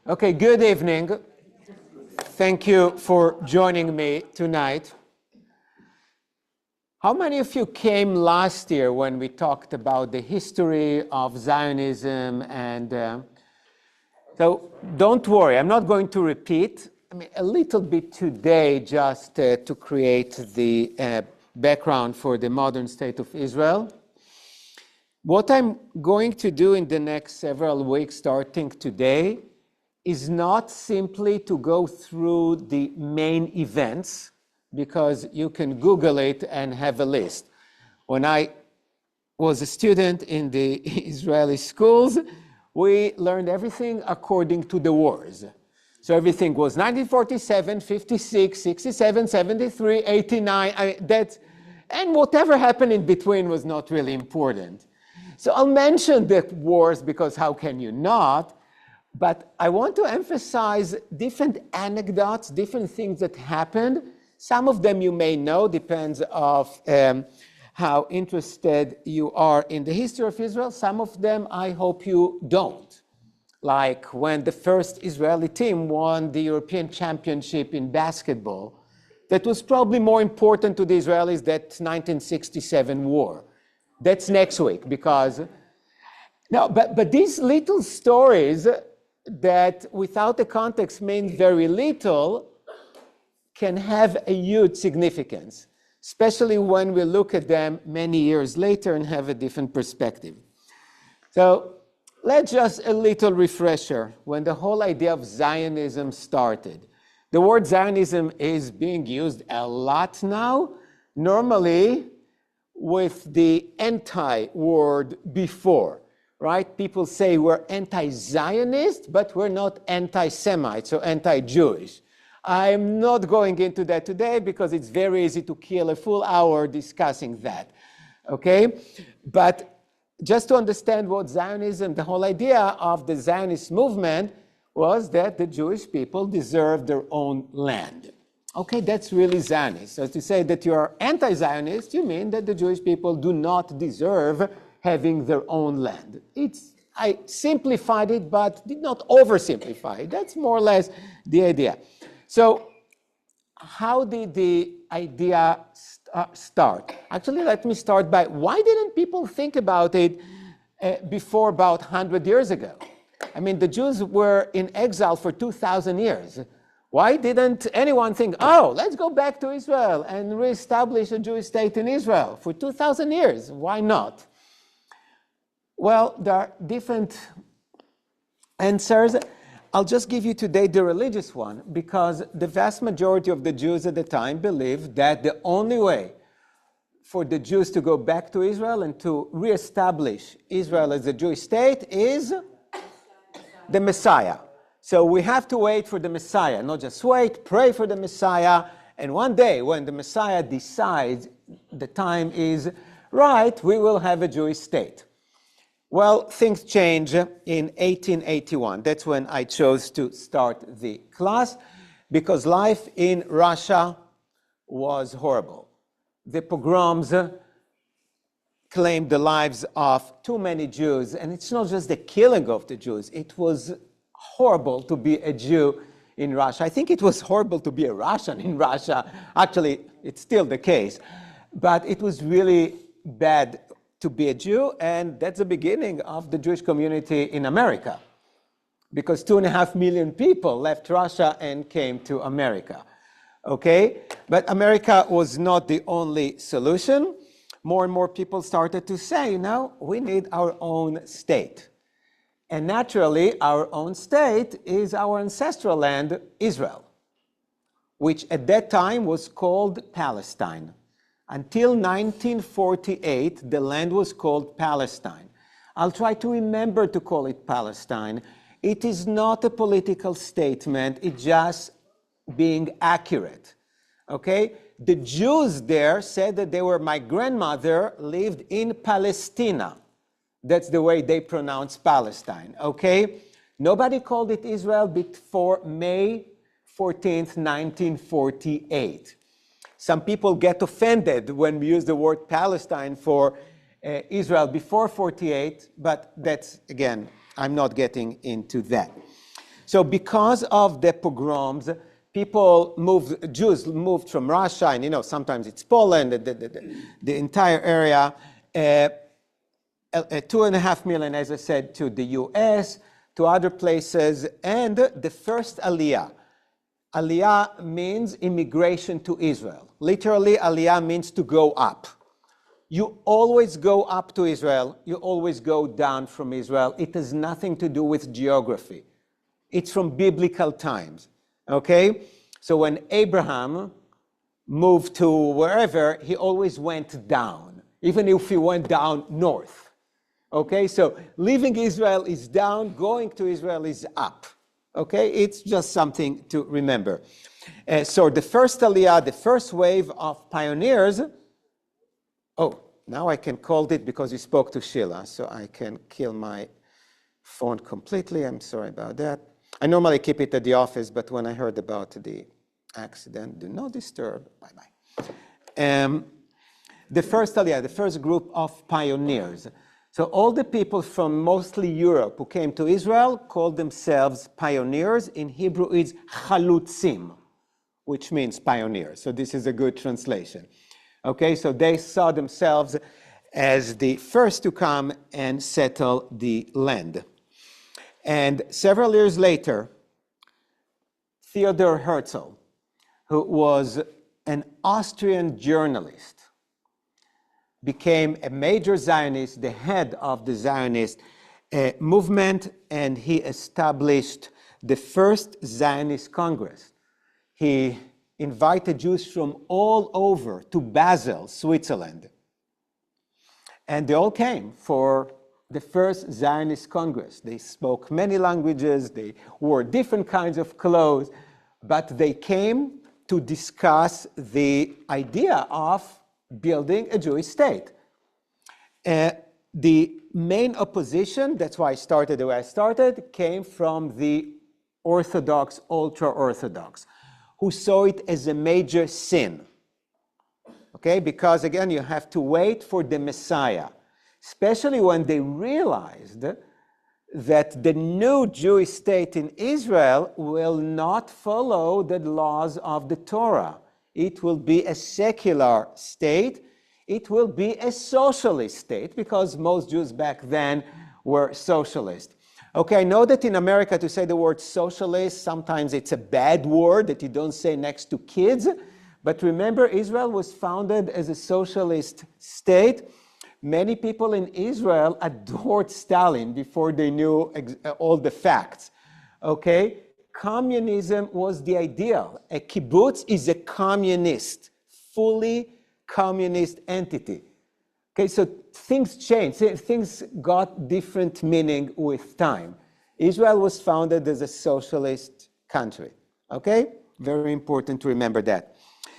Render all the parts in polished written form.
Okay, good evening. Thank you for joining me tonight. How many of you came last year when we talked about the history of Zionism? And so don't worry, I'm not going to repeat. A little bit today just to create the background for the modern state of Israel. What I'm going to do in the next several weeks, starting today, is not simply to go through the main events, because you can Google it and have a list. When I was a student in the Israeli schools, we learned everything according to the wars. So everything was 1947, 56, 67, 73, 89, and whatever happened in between was not really important. So I'll mention the wars because how can you not? But I want to emphasize different anecdotes, different things that happened. Some of them you may know, depends of how interested you are in the history of Israel. Some of them I hope you don't. Like when the first Israeli team won the European Championship in basketball. That was probably more important to the Israelis than 1967 war. That's next week because, no, but these little stories that without the context mean very little can have a huge significance, especially when we look at them many years later and have a different perspective. So let's just a little refresher when the whole idea of Zionism started. The word Zionism is being used a lot now, normally with the anti-word before. Right? People say we're anti-Zionist, but we're not anti-Semites or anti-Jewish. I'm not going into that today because it's very easy to kill a full hour discussing that, okay? But just to understand what Zionism, the whole idea of the Zionist movement was that the Jewish people deserve their own land. Okay, that's really Zionist. So to say that you're anti-Zionist, you mean that the Jewish people do not deserve having their own land. I simplified it, but did not oversimplify it. That's more or less the idea. So how did the idea start? Actually, let me start by why didn't people think about it before about 100 years ago? I mean, the Jews were in exile for 2,000 years. Why didn't anyone think, oh, let's go back to Israel and reestablish a Jewish state in Israel for 2,000 years? Why not? Well, there are different answers. I'll just give you today the religious one, because the vast majority of the Jews at the time believed that the only way for the Jews to go back to Israel and to reestablish Israel as a Jewish state is the Messiah. So we have to wait for the Messiah, not just wait, pray for the Messiah, and one day when the Messiah decides the time is right, we will have a Jewish state. Well, things change in 1881. That's when I chose to start the class, because life in Russia was horrible. The pogroms claimed the lives of too many Jews, and it's not just the killing of the Jews. It was horrible to be a Jew in Russia. I think it was horrible to be a Russian in Russia. Actually, it's still the case. But it was really bad to be a Jew, and that's the beginning of the Jewish community in America, because 2.5 million people left Russia and came to America, okay? But America was not the only solution. More and more people started to say, no, we need our own state. And naturally, our own state is our ancestral land, Israel, which at that time was called Palestine. Until 1948, the land was called Palestine. I'll try to remember to call it Palestine. It is not a political statement, it's just being accurate, okay? The Jews there said that my grandmother lived in Palestina. That's the way they pronounce Palestine, okay? Nobody called it Israel before May 14th, 1948. Some people get offended when we use the word Palestine for Israel before 48, but that's, again, I'm not getting into that. So because of the pogroms, Jews moved from Russia, and sometimes it's Poland, the entire area, 2.5 million, as I said, to the US, to other places, and the first Aliyah. Aliyah means immigration to Israel. Literally, Aliyah means to go up. You always go up to Israel. You always go down from Israel. It has nothing to do with geography. It's from biblical times, okay? So when Abraham moved to wherever, he always went down, even if he went down north, okay? So leaving Israel is down, going to Israel is up. Okay, it's just something to remember. So the first Aliyah, the first wave of pioneers, now I can call it because you spoke to Sheila, so I can kill my phone completely. I'm sorry about that. I normally keep it at the office, but when I heard about the accident, do not disturb, bye-bye. The first Aliyah, the first group of pioneers. So all the people from mostly Europe who came to Israel called themselves pioneers. In Hebrew, it's chalutzim, which means pioneers. So this is a good translation. Okay, so they saw themselves as the first to come and settle the land. And several years later, Theodor Herzl, who was an Austrian journalist, became a major Zionist, the head of the Zionist movement, and he established the first Zionist Congress. He invited Jews from all over to Basel, Switzerland. And they all came for the first Zionist Congress. They spoke many languages, they wore different kinds of clothes, but they came to discuss the idea of building a Jewish state. The main opposition, that's why I started the way I started, came from the Orthodox, ultra-Orthodox, who saw it as a major sin. Okay, because again, you have to wait for the Messiah, especially when they realized that the new Jewish state in Israel will not follow the laws of the Torah. It will be a secular state. It will be a socialist state because most Jews back then were socialist. Okay, I know that in America to say the word socialist, sometimes it's a bad word that you don't say next to kids. But remember, Israel was founded as a socialist state. Many people in Israel adored Stalin before they knew all the facts. Okay? Communism was the ideal. A kibbutz is a communist, fully communist entity. Okay, so things changed. Things got different meaning with time. Israel was founded as a socialist country. Okay? Very important to remember that.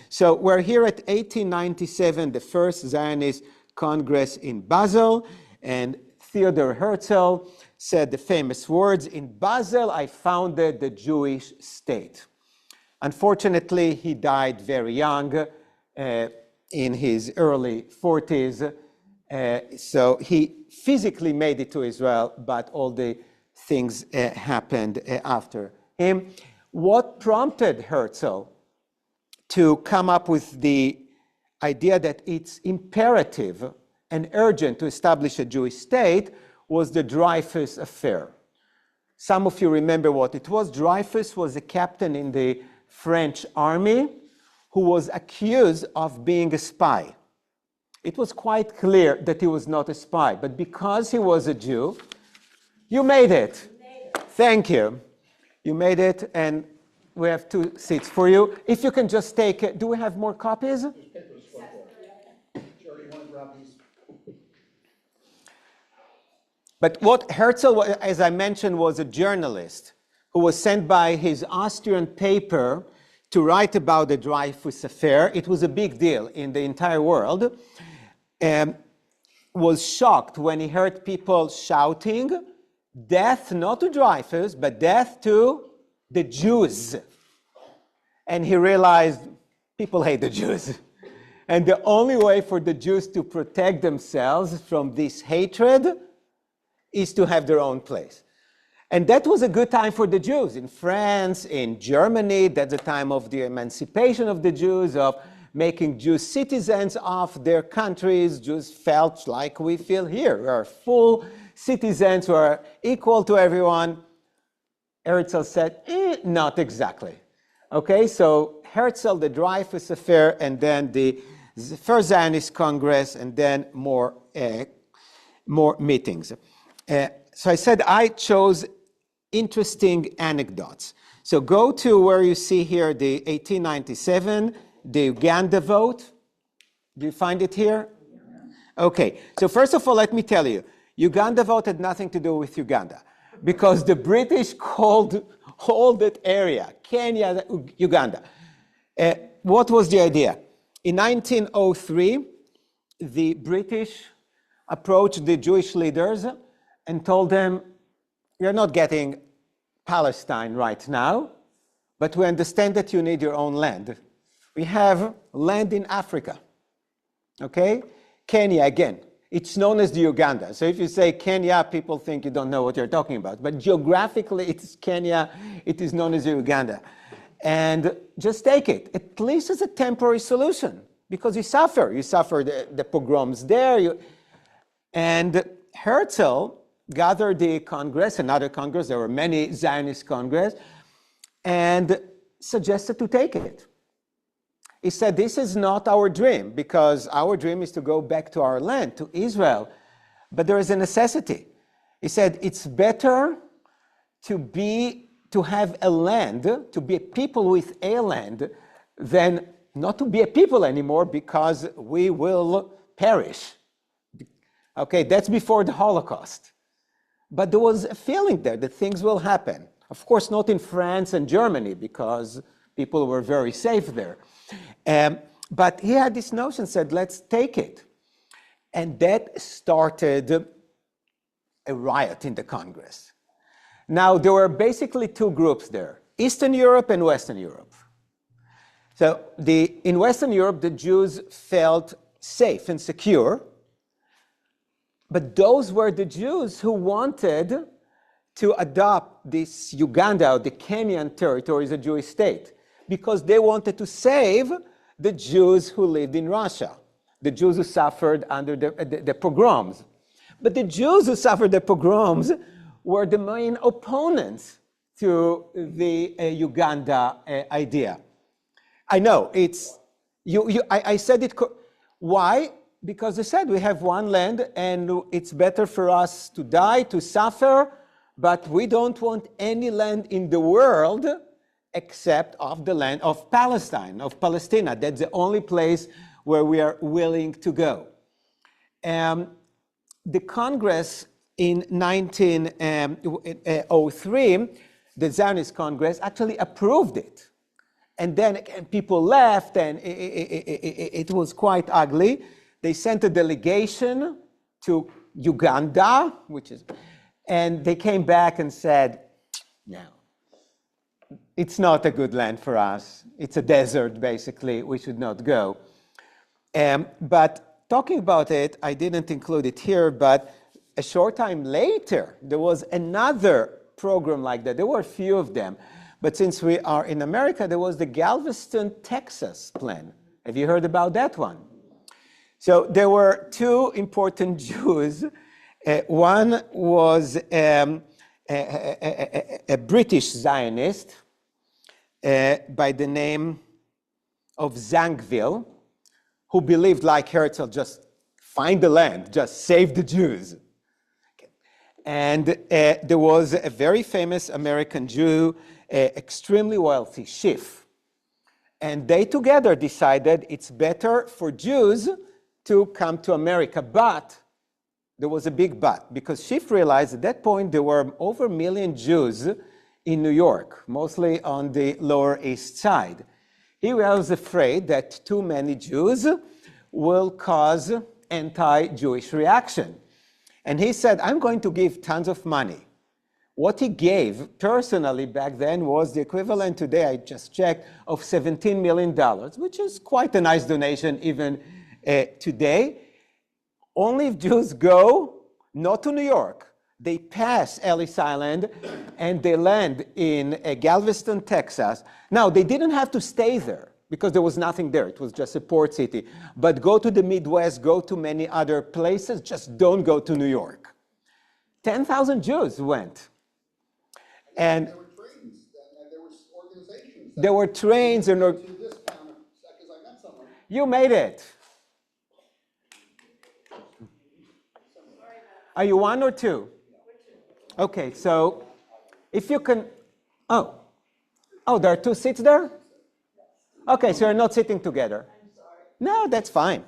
So we're here at 1897, the first Zionist Congress in Basel, and Theodor Herzl said the famous words, "In Basel, I founded the Jewish state." Unfortunately, he died very young, in his early 40s. So he physically made it to Israel, but all the things happened after him. What prompted Herzl to come up with the idea that it's imperative and urgent to establish a Jewish state was the Dreyfus affair. Some of you remember what it was. Dreyfus was a captain in the French army who was accused of being a spy. It was quite clear that he was not a spy, but because he was a Jew, you made it. Thank you. You made it, and we have 2 seats for you. If you can just take it. Do we have more copies? But what Herzl, as I mentioned, was a journalist who was sent by his Austrian paper to write about the Dreyfus affair. It was a big deal in the entire world. Was shocked when he heard people shouting, death not to Dreyfus, but death to the Jews. And he realized people hate the Jews. And the only way for the Jews to protect themselves from this hatred is to have their own place. And that was a good time for the Jews. In France, in Germany, that's the time of the emancipation of the Jews, of making Jews citizens of their countries. Jews felt like we feel here. We are full citizens who are equal to everyone. Herzl said, not exactly. Okay, so Herzl, the Dreyfus Affair, and then the First Zionist Congress, and then more meetings. So I said I chose interesting anecdotes. So go to where you see here the 1897, the Uganda vote. Do you find it here? Okay, so first of all, let me tell you, Uganda vote had nothing to do with Uganda, because the British called all that area, Kenya, Uganda. What was the idea? In 1903, the British approached the Jewish leaders and told them, you're not getting Palestine right now, but we understand that you need your own land. We have land in Africa, okay? Kenya, again, it's known as the Uganda. So if you say Kenya, people think you don't know what you're talking about. But geographically, it's Kenya. It is known as Uganda. And just take it, at least as a temporary solution, because you suffer. You suffer the pogroms there. And Herzl gathered the Congress, another Congress, there were many Zionist Congress, and suggested to take it. He said, this is not our dream, because our dream is to go back to our land, to Israel, but there is a necessity. He said, it's better to have a land, to be a people with a land, than not to be a people anymore, because we will perish. Okay, that's before the Holocaust. But there was a feeling there that things will happen. Of course, not in France and Germany, because people were very safe there. But he had this notion, said, let's take it. And that started a riot in the Congress. Now, there were basically two groups there, Eastern Europe and Western Europe. So in Western Europe, the Jews felt safe and secure. But those were the Jews who wanted to adopt this Uganda, or the Kenyan territory, as a Jewish state, because they wanted to save the Jews who lived in Russia, the Jews who suffered under the pogroms. But the Jews who suffered the pogroms were the main opponents to the Uganda idea. I know, I said it, why? Because they said we have one land and it's better for us to die, to suffer, but we don't want any land in the world except of the land of Palestine, of Palestina. That's the only place where we are willing to go. The Congress in 1903, the Zionist Congress, actually approved it. And then again, people left, and it was quite ugly. They sent a delegation to Uganda, and they came back and said, no, it's not a good land for us. It's a desert, basically. We should not go. But talking about it, I didn't include it here, but a short time later, there was another program like that. There were a few of them. But since we are in America, there was the Galveston, Texas plan. Have you heard about that one? So there were two important Jews. One was a British Zionist by the name of Zangwill, who believed, like Herzl, just find the land, just save the Jews. And there was a very famous American Jew, extremely wealthy, Schiff. And they together decided it's better for Jews to come to America. But there was a big but, because Schiff realized at that point there were over 1 million Jews in New York, mostly on the Lower East Side. He was afraid that too many Jews will cause anti-Jewish reaction. And he said, I'm going to give tons of money. What he gave personally back then was the equivalent today, I just checked, of $17 million, which is quite a nice donation even today. Only if Jews go, not to New York, They pass Ellis Island, and they land in Galveston, Texas. Now, they didn't have to stay there because there was nothing there. It was just a port city. But go to the Midwest, go to many other places, just don't go to New York. 10,000 Jews went. And there were trains, and there was organizations. There were trains. And to this town, because I met someone. You made it. Are you one or two? Okay, so if you can, oh, there are two seats there? Okay, so you're not sitting together. I'm sorry. No, that's fine. I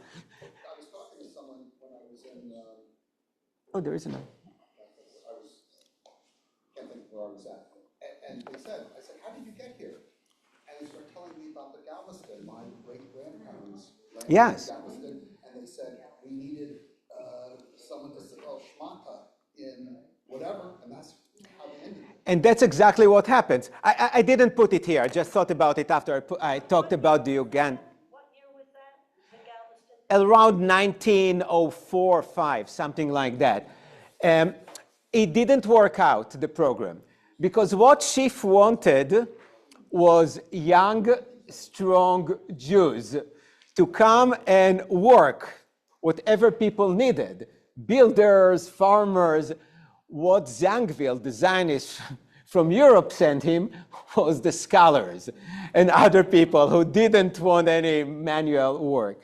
was talking to someone when I was in, oh, there is another. can't think where I was at. And they said, I said, how did you get here? And they started telling me about the Galveston. My great-grandparents landed in Galveston, and they said, we needed someone to spell schmata in whatever, and that's how they ended it. And that's exactly what happens. I didn't put it here. I just thought about it after I talked about the Uganda. What year was that, the Galveston? Around 1904-5, something like that. It didn't work out, the program, because what Schiff wanted was young, strong Jews to come and work whatever people needed. Builders, farmers. What Zangwill, the Zionist from Europe, sent him was the scholars and other people who didn't want any manual work.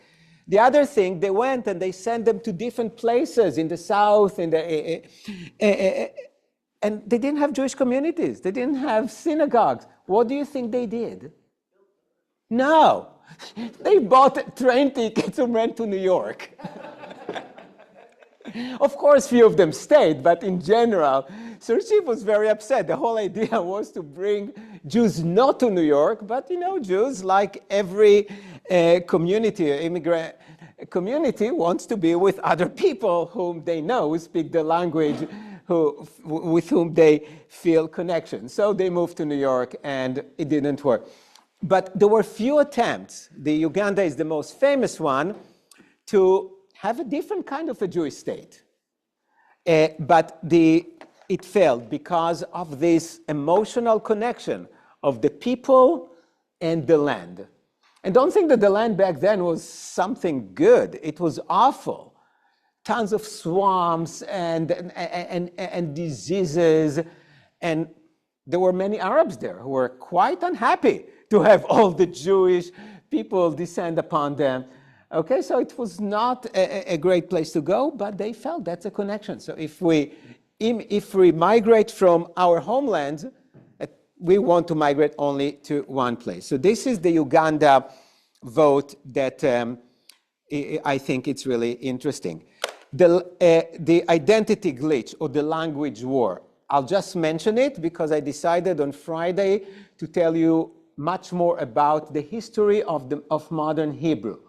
The other thing, they went and they sent them to different places in the South, and they didn't have Jewish communities. They didn't have synagogues. What do you think they did? No. They bought train tickets and went to New York. Of course, few of them stayed, but in general, Sir Schiff was very upset. The whole idea was to bring Jews not to New York, but Jews, like every community, immigrant community, wants to be with other people whom they know, who speak the language, with whom they feel connection. So they moved to New York, and it didn't work. But there were few attempts. The Uganda is the most famous one to have a different kind of a Jewish state. But it failed because of this emotional connection of the people and the land. And don't think that the land back then was something good. It was awful. Tons of swamps and diseases. And there were many Arabs there who were quite unhappy to have all the Jewish people descend upon them. Okay, so it was not a great place to go, but they felt that's a connection. So if we migrate from our homelands, we want to migrate only to one place. So this is the Uganda vote that I think it's really interesting. The identity glitch or the language war. I'll just mention it because I decided on Friday to tell you much more about the history of modern Hebrew.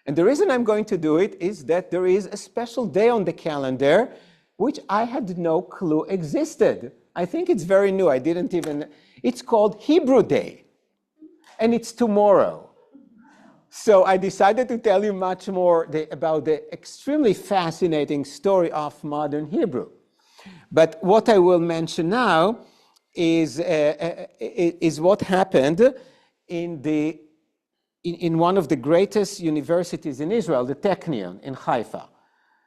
And the reason I'm going to do it is that there is a special day on the calendar which I had no clue existed. I think it's very new. It's called Hebrew Day. And it's tomorrow. So I decided to tell you much more about the extremely fascinating story of modern Hebrew. But what I will mention now is what happened in one of the greatest universities in Israel, the Technion in Haifa.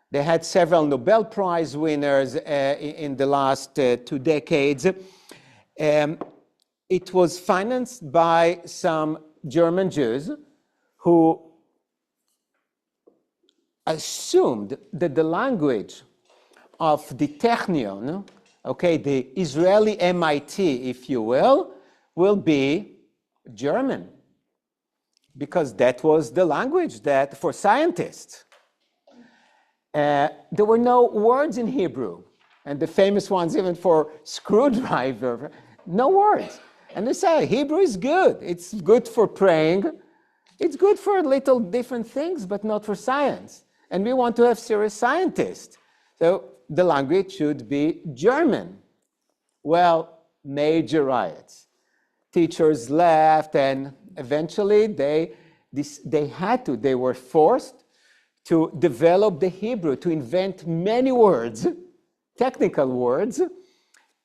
They had several Nobel Prize winners in the last 2 decades. It was financed by some German Jews who assumed that the language of the Technion, okay, the Israeli MIT, if you will be German. Because that was the language that for scientists. There were no words in Hebrew, and the famous ones even for screwdriver, no words. And they say Hebrew is good. It's good for praying. It's good for little different things, but not for science. And we want to have serious scientists. So the language should be German. Well, major riots. Teachers left, and eventually they were forced to develop the Hebrew, to invent many words technical words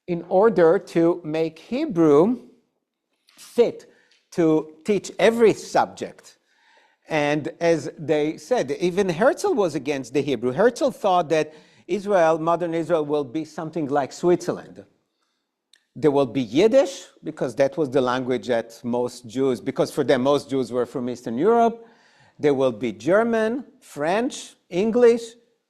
in order to make Hebrew fit to teach every subject. And as they said, even Herzl was against the Hebrew. Herzl thought that Israel, modern Israel, will be something like Switzerland. There will be Yiddish, because that was the language that most Jews, because for them most Jews were from Eastern Europe. There will be German, French, English.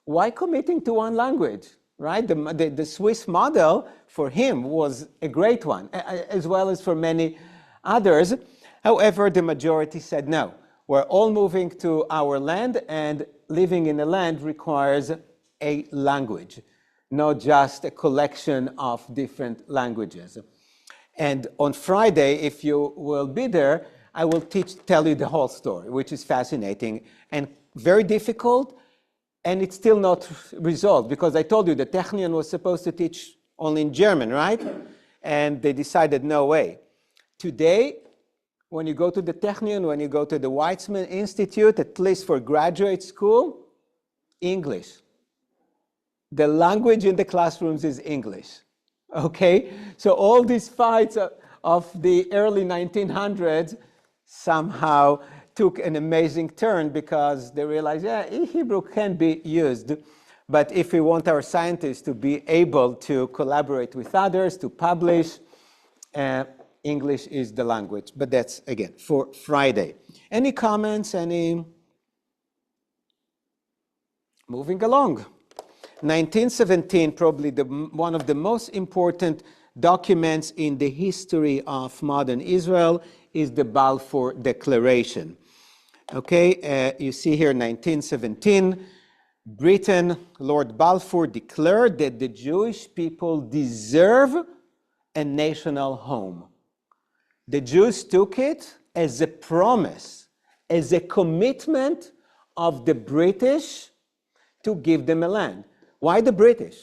Why committing to one language, right? The Swiss model for him was a great one, as well as for many others. However, the majority said no. We're all moving to our land, and living in a land requires a language, not just a collection of different languages. And on Friday, if you will be there, I will tell you the whole story, which is fascinating and very difficult, and it's still not resolved, because I told you the Technion was supposed to teach only in German, right? And they decided no way. Today, when you go to the Technion, when you go to the Weizmann Institute, at least for graduate school, English. The language in the classrooms is English, okay? So all these fights of the early 1900s somehow took an amazing turn, because they realized, yeah, Hebrew can be used, but if we want our scientists to be able to collaborate with others, to publish, English is the language. But that's, again, for Friday. Any comments? Moving along. 1917, probably one of the most important documents in the history of modern Israel is the Balfour Declaration. Okay, you see here 1917, Britain, Lord Balfour declared that the Jewish people deserve a national home. The Jews took it as a promise, as a commitment of the British to give them a land. Why the British?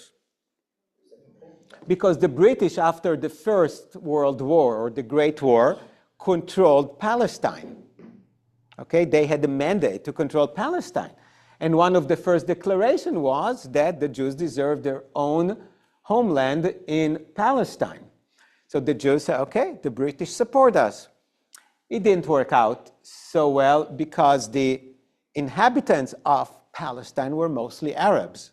Because the British, after the First World War, or the Great War, controlled Palestine. Okay, they had a mandate to control Palestine. And one of the first declarations was that the Jews deserve their own homeland in Palestine. So the Jews said, okay, the British support us. It didn't work out so well, because the inhabitants of Palestine were mostly Arabs.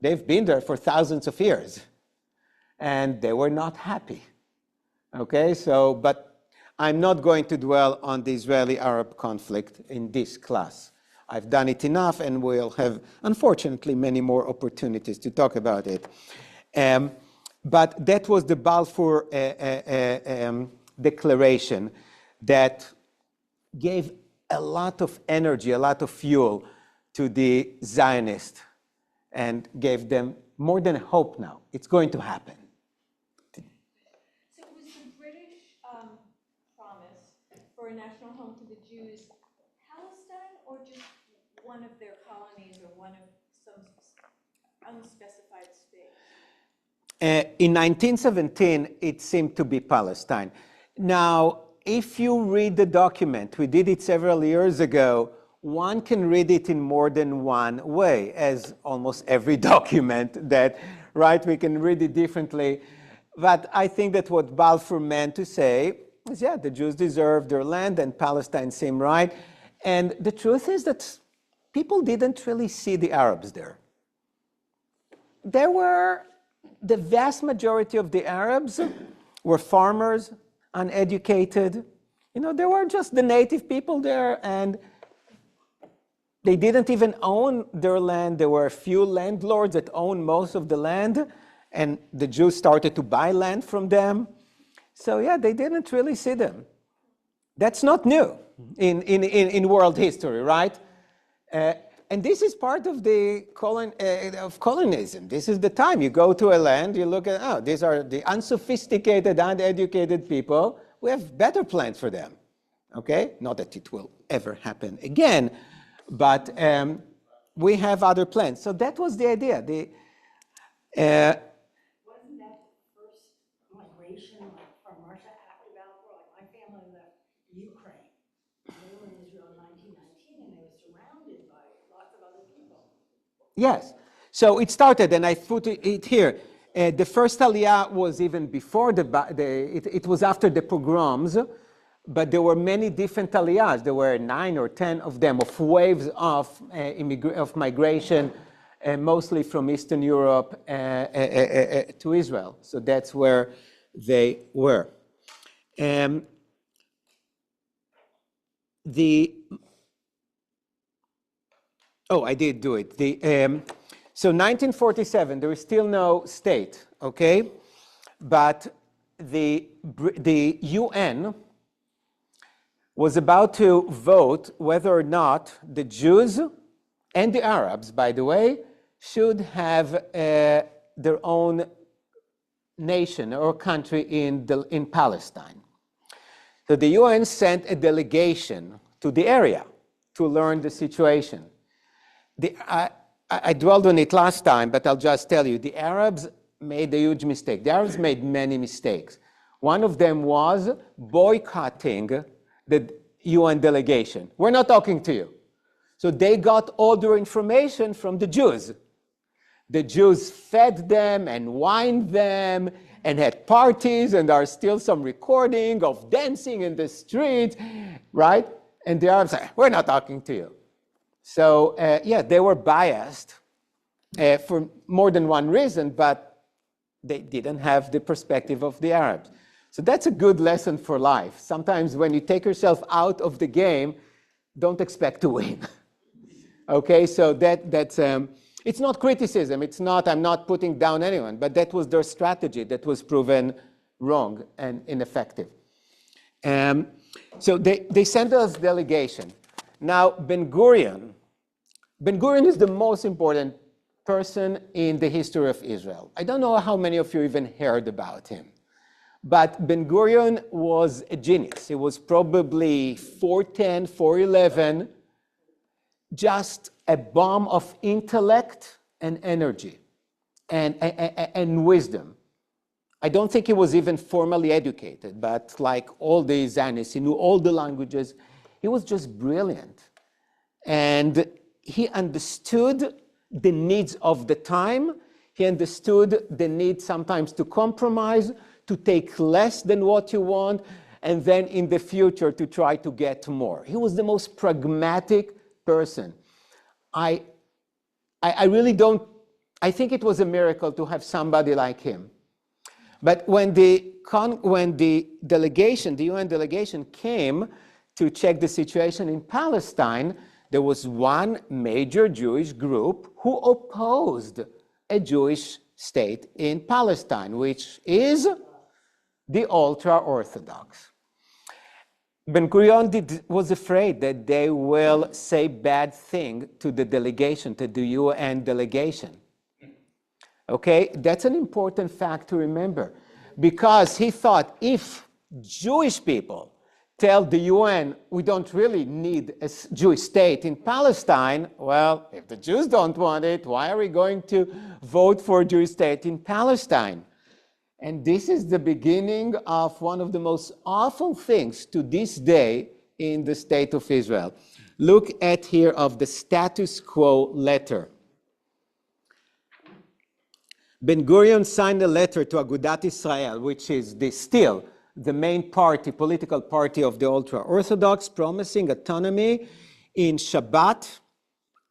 They've been there for thousands of years, and they were not happy. Okay, so, but I'm not going to dwell on the Israeli-Arab conflict in this class. I've done it enough, and we'll have, unfortunately, many more opportunities to talk about it. But that was the Balfour Declaration that gave a lot of energy, a lot of fuel to the Zionists, and gave them more than hope now. It's going to happen. So was the British promise for a national home to the Jews Palestine, or just one of their colonies, or one of some unspecified space? In 1917, it seemed to be Palestine. Now, if you read the document, we did it several years ago, one can read it in more than one way, as almost every document that, right, we can read it differently. But I think that what Balfour meant to say is, yeah, the Jews deserve their land, and Palestine seemed right. And the truth is that people didn't really see the Arabs there. There were, the vast majority of the Arabs were farmers, uneducated. You know, there were just the native people there, and they didn't even own their land. There were a few landlords that owned most of the land, and the Jews started to buy land from them. So yeah, they didn't really see them. That's not new in world history, right? And this is part of the colonialism. This is the time you go to a land, you look at, oh, these are the unsophisticated, uneducated people. We have better plans for them. Okay? Not that it will ever happen again, but we have other plans. So that was the idea. Wasn't that the first migration from Russia after Balfour? Like my family left Ukraine. They were in Israel in 1919, and they were surrounded by lots of other people. Yes. So it started, and I put it here. The first Aliyah was even before it was after the pogroms, but there were many different Aliyahs. There were 9 or 10 of them, of waves of migration, mostly from Eastern Europe to Israel. So that's where they were. I did do it. So 1947, there is still no state, okay? But the UN was about to vote whether or not the Jews and the Arabs, by the way, should have their own nation or country in Palestine. So the UN sent a delegation to the area to learn the situation. I dwelled on it last time, but I'll just tell you, the Arabs made a huge mistake. The Arabs made many mistakes. One of them was boycotting the UN delegation. We're not talking to you. So they got all their information from the Jews. The Jews fed them and wined them and had parties, and there are still some recording of dancing in the street, right? And the Arabs said, we're not talking to you. So, they were biased for more than one reason, but they didn't have the perspective of the Arabs. So that's a good lesson for life. Sometimes when you take yourself out of the game, don't expect to win. Okay, so that's it's not criticism. I'm not putting down anyone, but that was their strategy that was proven wrong and ineffective. So they sent us delegation. Now, Ben-Gurion is the most important person in the history of Israel. I don't know how many of you even heard about him. But Ben-Gurion was a genius. He was probably 4'10", 4'11", just a bomb of intellect and energy and wisdom. I don't think he was even formally educated, but like all the Zionists, he knew all the languages. He was just brilliant. And he understood the needs of the time. He understood the need sometimes to compromise, to take less than what you want, and then in the future to try to get more. He was the most pragmatic person. I really don't, I think it was a miracle to have somebody like him. But when the delegation, the UN delegation came to check the situation in Palestine, there was one major Jewish group who opposed a Jewish state in Palestine, which is the ultra-Orthodox. Ben-Gurion was afraid that they will say bad thing to the delegation, to the UN delegation. Okay, that's an important fact to remember, because he thought if Jewish people tell the UN we don't really need a Jewish state in Palestine, well, if the Jews don't want it, why are we going to vote for a Jewish state in Palestine? And this is the beginning of one of the most awful things to this day in the state of Israel. Look at here of the status quo letter. Ben-Gurion signed a letter to Agudat Israel, which is still the main party, political party of the ultra-Orthodox, promising autonomy in Shabbat,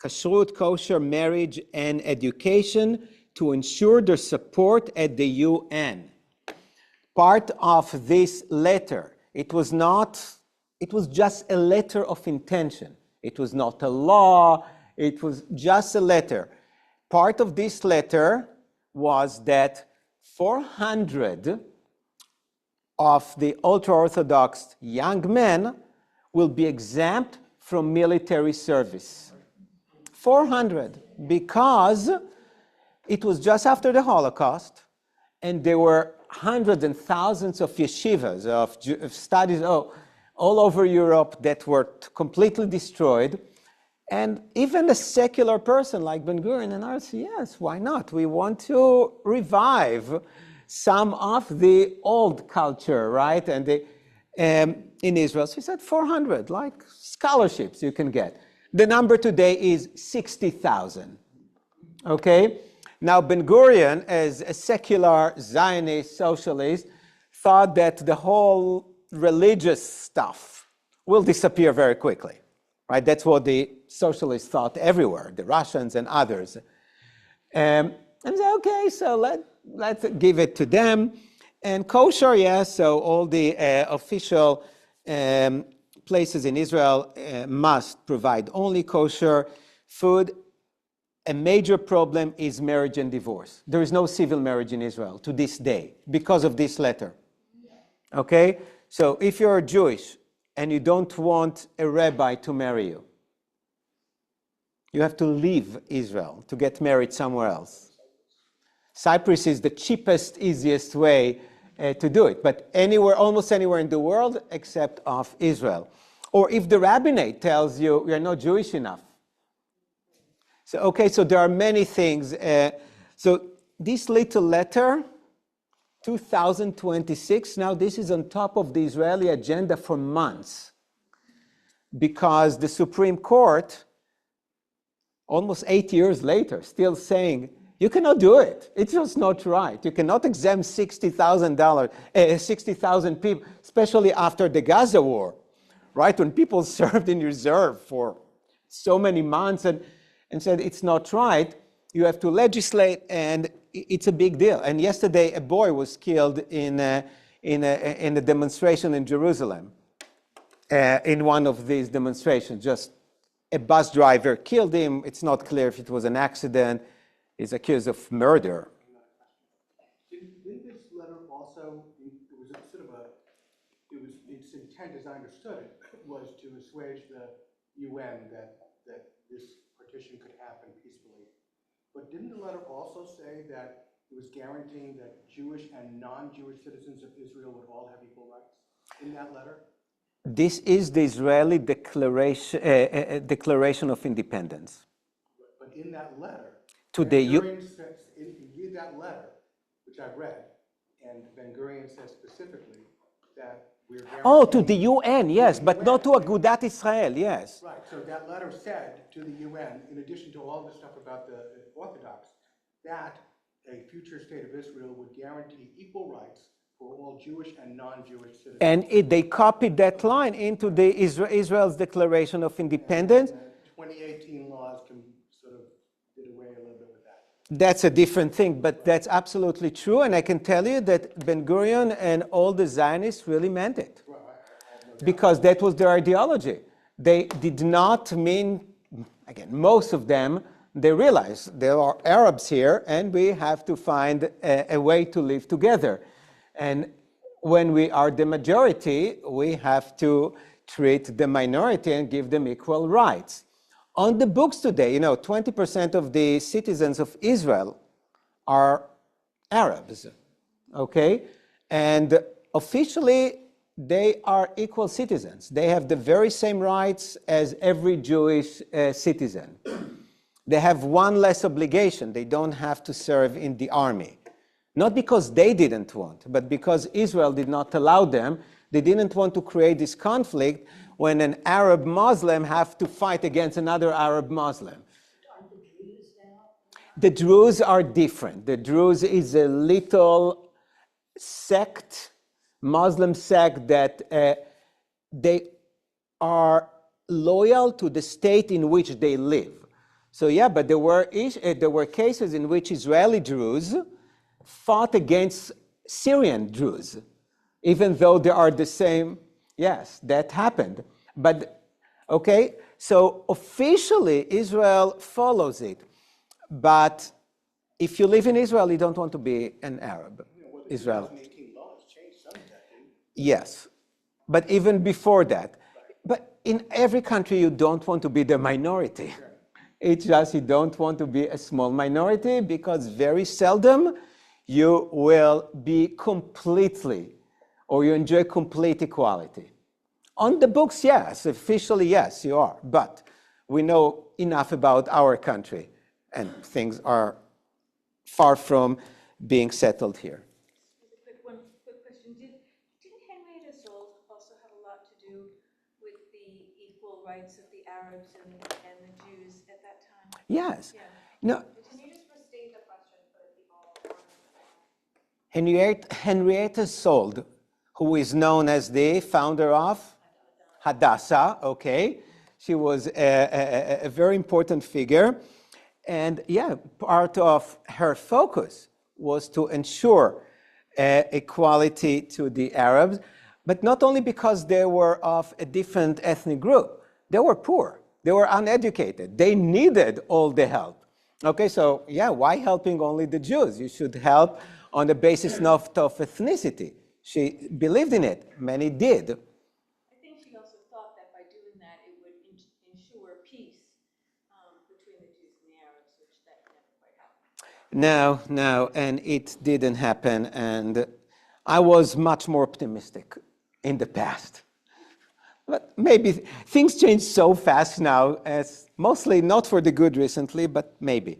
kashrut, kosher, marriage, and education to ensure their support at the UN. Part of this letter, it was just a letter of intention. It was not a law, it was just a letter. Part of this letter was that 400 of the ultra-Orthodox young men will be exempt from military service. 400, because it was just after the Holocaust, and there were hundreds and thousands of yeshivas, of studies all over Europe that were completely destroyed. And even a secular person like Ben-Gurion and others, yes, why not? We want to revive some of the old culture, right? And in Israel, so he said 400, like scholarships you can get. The number today is 60,000. Okay? Now, Ben-Gurion, as a secular Zionist socialist, thought that the whole religious stuff will disappear very quickly, right? That's what the socialists thought everywhere, the Russians and others. And said, okay, so let's give it to them. And kosher, yes, so all the official places in Israel must provide only kosher food. A major problem is marriage and divorce. There is no civil marriage in Israel to this day because of this letter. Okay? So if you're Jewish and you don't want a rabbi to marry you, you have to leave Israel to get married somewhere else. Cyprus is the cheapest, easiest way to do it, but anywhere, almost anywhere in the world except of Israel. Or if the rabbinate tells you you're not Jewish enough. So, okay, so there are many things. So this little letter, 2026, now this is on top of the Israeli agenda for months because the Supreme Court, almost 8 years later, still saying, you cannot do it. It's just not right. You cannot exempt 60,000 people, especially after the Gaza war, right? When people served in reserve for so many months and said it's not right, you have to legislate, and it's a big deal. And yesterday, a boy was killed in a demonstration in Jerusalem, in one of these demonstrations. Just a bus driver killed him. It's not clear if it was an accident. He's accused of murder. Didn't this letter also, it was sort of its intent, as I understood it, was to assuage the UN that this partition could happen peacefully. But didn't the letter also say that it was guaranteeing that Jewish and non-Jewish citizens of Israel would all have equal rights in that letter? This is the Israeli Declaration of Independence. But in that letter, Ben-Gurion in that letter, which I've read, and Ben-Gurion says specifically that we're guaranteeing... to the UN, yes, but not to Agudat Israel, yes. Right, so that letter said to the UN, in addition to all the stuff about the Orthodox, that a future state of Israel would guarantee equal rights for all Jewish and non-Jewish citizens. And they copied that line into the Israel's Declaration of Independence. And the 2018 laws sort of did away a little bit with that. That's a different thing, but that's absolutely true. And I can tell you that Ben-Gurion and all the Zionists really meant it. Right, Because that was their ideology. They did not mean, again, most of them, they realized there are Arabs here and we have to find a way to live together. And when we are the majority, we have to treat the minority and give them equal rights. On the books today, 20% of the citizens of Israel are Arabs, okay? And officially, they are equal citizens. They have the very same rights as every Jewish citizen. They have one less obligation. They don't have to serve in the army. Not because they didn't want, but because Israel did not allow them. They didn't want to create this conflict when an Arab Muslim have to fight against another Arab Muslim. Aren't the Jews now? The Druze are different. The Druze is a little sect, Muslim sect, that they are loyal to the state in which they live. So yeah, but there were cases in which Israeli Druze fought against Syrian Druze, even though they are the same. Yes, that happened. But, okay, so officially Israel follows it. But if you live in Israel, you don't want to be an Arab. Israel. 2018 laws changed some of that, didn't it? Yes, but even before that. But in every country, you don't want to be the minority. Sure. It's just you don't want to be a small minority because very seldom you will be completely, or you enjoy complete equality. On the books, yes, officially, yes, you are. But we know enough about our country, and things are far from being settled here. One quick question. Didn't Henrietta Szold also have a lot to do with the equal rights of the Arabs and the Jews at that time? Yes. Yeah. No, Can you just restate the question for the people who aren't aware? Henrietta Sold, who is known as the founder of Hadassah, okay. She was a very important figure. And yeah, part of her focus was to ensure equality to the Arabs, but not only because they were of a different ethnic group. They were poor. They were uneducated. They needed all the help. Okay, so yeah, why helping only the Jews? You should help on the basis not of ethnicity. She believed in it. Many did. I think she also thought that by doing that, it would ensure peace between the Jews and the Arabs, which that never quite happened. No, and it didn't happen. And I was much more optimistic in the past. But maybe things change so fast now, as mostly not for the good recently, but maybe.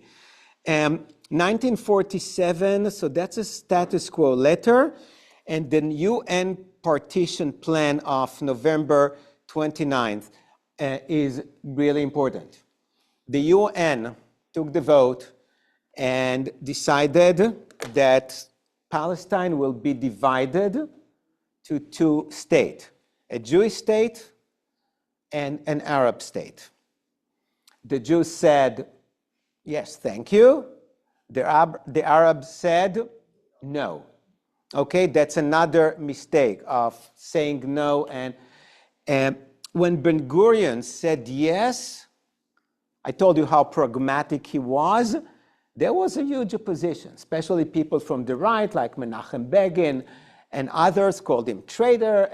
1947, so that's a status quo letter, and the UN partition plan of November 29th is really important. The UN took the vote and decided that Palestine will be divided to two states, a Jewish state and an Arab state. The Jews said, yes, thank you. The Arabs said, no. Okay, that's another mistake of saying no. And when Ben Gurion said yes, I told you how pragmatic he was. There was a huge opposition, especially people from the right, like Menachem Begin and others called him traitor.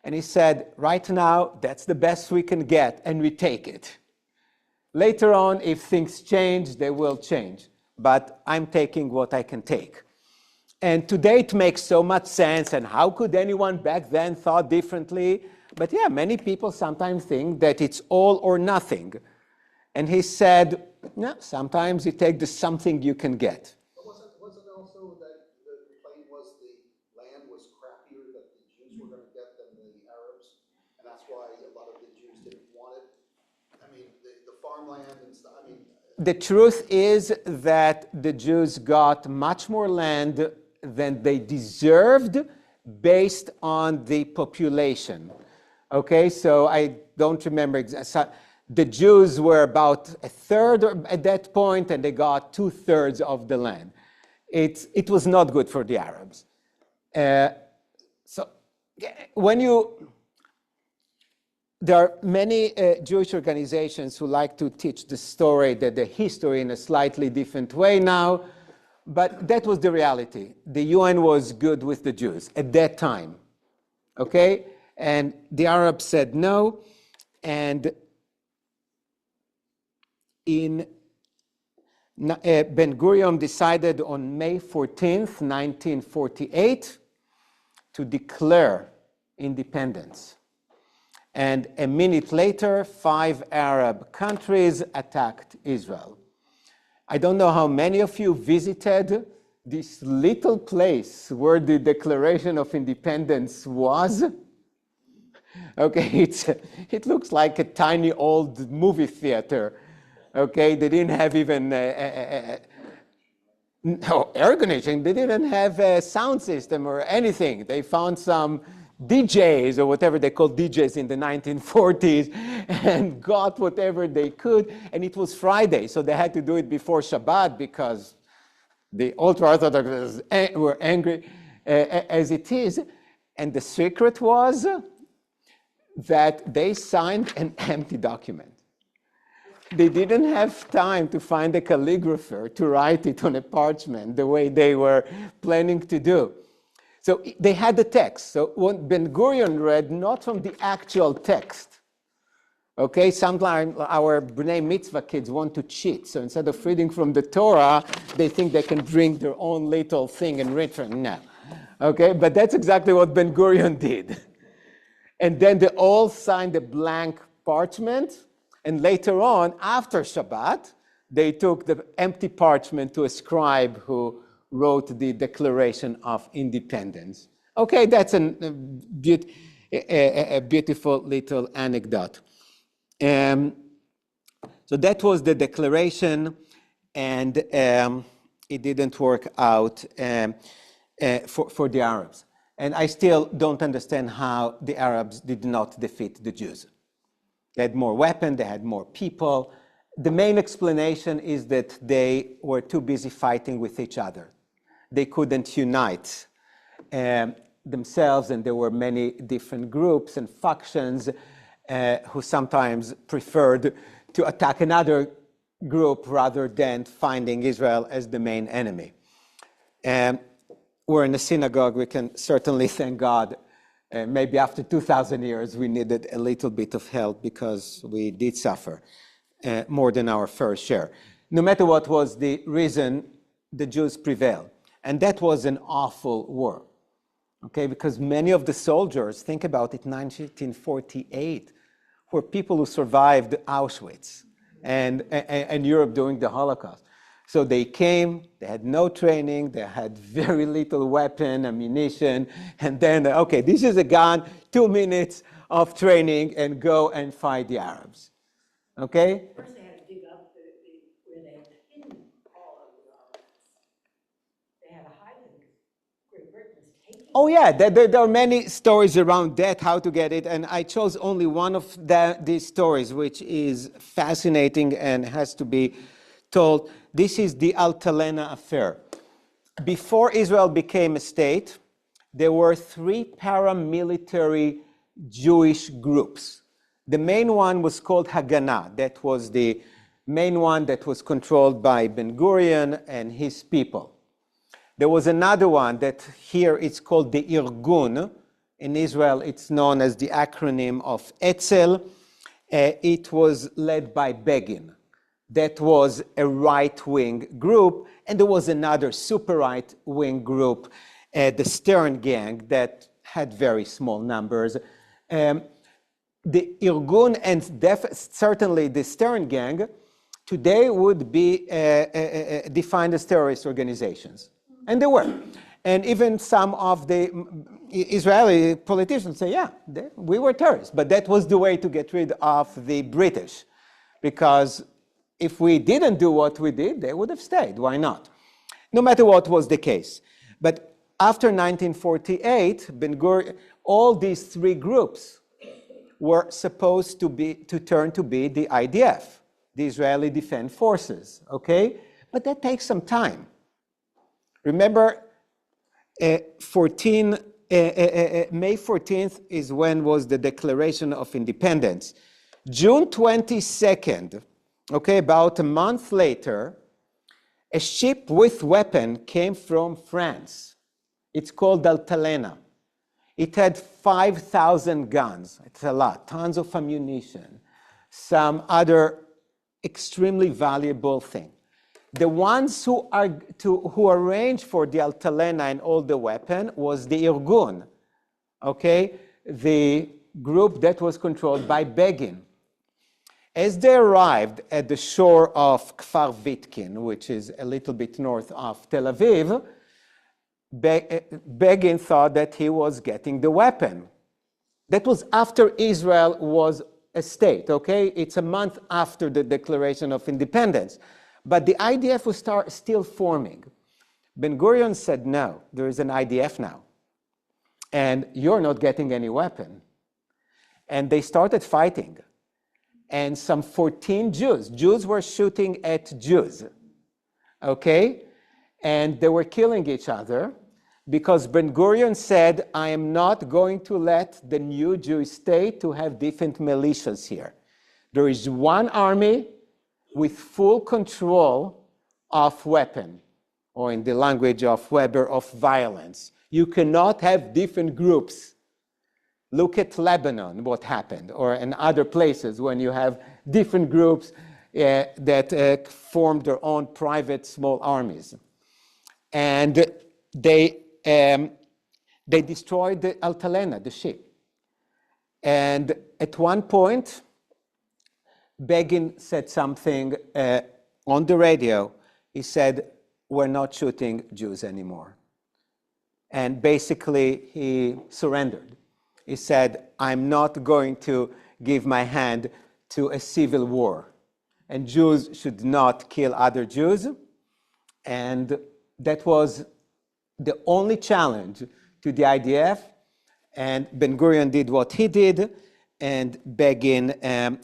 And he said, right now, that's the best we can get, and we take it. Later on, if things change, they will change. But I'm taking what I can take. And today it makes so much sense, and how could anyone back then thought differently? But yeah, many people sometimes think that it's all or nothing. And he said, no, sometimes you take the something you can get. But wasn't also that the complaint was the land was crappier that the Jews were going to get than the Arabs, and that's why a lot of the Jews didn't want it? I mean, the farmland and stuff, I mean... The truth is that the Jews got much more land than they deserved based on the population. Okay, so I don't remember exactly. The Jews were about a third at that point, and they got 2/3 of the land. It was not good for the Arabs. So when there are many Jewish organizations who like to teach the story, the history in a slightly different way now, but that was the reality. The UN was good with the Jews at that time, okay? And the Arabs said no, and Ben-Gurion decided on May 14th, 1948, to declare independence. And a minute later, 5 Arab countries attacked Israel. I don't know how many of you visited this little place where the Declaration of Independence was. Okay, it looks like a tiny old movie theater. Okay, they didn't have even no air conditioning. They didn't have a sound system or anything. They found some DJs or whatever they called DJs in the 1940s and got whatever they could. And it was Friday, so they had to do it before Shabbat because the ultra-Orthodox were angry as it is. And the secret was that they signed an empty document. They didn't have time to find a calligrapher to write it on a parchment the way they were planning to do. So they had the text. So what Ben-Gurion read, not from the actual text. Okay, sometimes our B'nai Mitzvah kids want to cheat. So instead of reading from the Torah, they think they can bring their own little thing and read from it. No. Okay, but that's exactly what Ben-Gurion did. And then they all signed a blank parchment. And later on, after Shabbat, they took the empty parchment to a scribe who wrote the Declaration of Independence. Okay, that's a beautiful little anecdote. So that was the declaration. and it didn't work out for the Arabs. And I still don't understand how the Arabs did not defeat the Jews. They had more weapons, they had more people. The main explanation is that they were too busy fighting with each other. They couldn't unite themselves, and there were many different groups and factions who sometimes preferred to attack another group rather than finding Israel as the main enemy. We're in a synagogue, we can certainly thank God. Maybe after 2,000 years, we needed a little bit of help because we did suffer more than our fair share. No matter what was the reason, the Jews prevailed. And that was an awful war, okay? Because many of the soldiers, think about it, 1948, were people who survived Auschwitz and Europe during the Holocaust. So they came, they had no training, they had very little weapon, ammunition, and then, okay, this is a gun, 2 minutes of training, and go and fight the Arabs, okay? First, they had to dig up where they had hidden all of the armaments. They had to hide them because Great Britain was taking. Oh yeah, there are many stories around that, how to get it, and I chose only one of these stories, which is fascinating and has to be told. This is the Altalena affair. Before Israel became a state, there were 3 paramilitary Jewish groups. The main one was called Haganah. That was the main one that was controlled by Ben Gurion and his people. There was another one that here it's called the Irgun. In Israel, it's known as the acronym of Etzel. It was led by Begin. That was a right-wing group, and there was another super right-wing group, the Stern Gang, that had very small numbers. The Irgun and certainly the Stern Gang today would be defined as terrorist organizations, and they were. And even some of the Israeli politicians say, yeah, we were terrorists, but that was the way to get rid of the British, because if we didn't do what we did, they would have stayed. Why not? No matter what was the case. But after 1948, all these 3 groups were supposed to turn to be the IDF, the Israeli Defense Forces, okay? But that takes some time. Remember, May 14th is when was the Declaration of Independence. June 22nd, okay, about a month later, a ship with weapon came from France. It's called Altalena. It had 5,000 guns. It's a lot. Tons of ammunition. Some other extremely valuable thing. The ones who arranged for the Altalena and all the weapon was the Irgun, okay? The group that was controlled by Begin. As they arrived at the shore of Kfar Vitkin, which is a little bit north of Tel Aviv, Begin thought that he was getting the weapon. That was after Israel was a state, okay? It's a month after the Declaration of Independence. But the IDF was still forming. Ben Gurion said, no, there is an IDF now. And you're not getting any weapon. And they started fighting. And some 14 Jews were shooting at Jews, okay? And they were killing each other because Ben Gurion said, I am not going to let the new Jewish state to have different militias here. There is one army with full control of weapon, or in the language of Weber, of violence. You cannot have different groups. Look at Lebanon, what happened, or in other places when you have different groups that form their own private small armies. And they destroyed the Altalena, the ship. And at one point, Begin said something on the radio. He said, we're not shooting Jews anymore. And basically, he surrendered. He said, I'm not going to give my hand to a civil war. and Jews should not kill other Jews. And that was the only challenge to the IDF. And Ben-Gurion did what he did, and Begin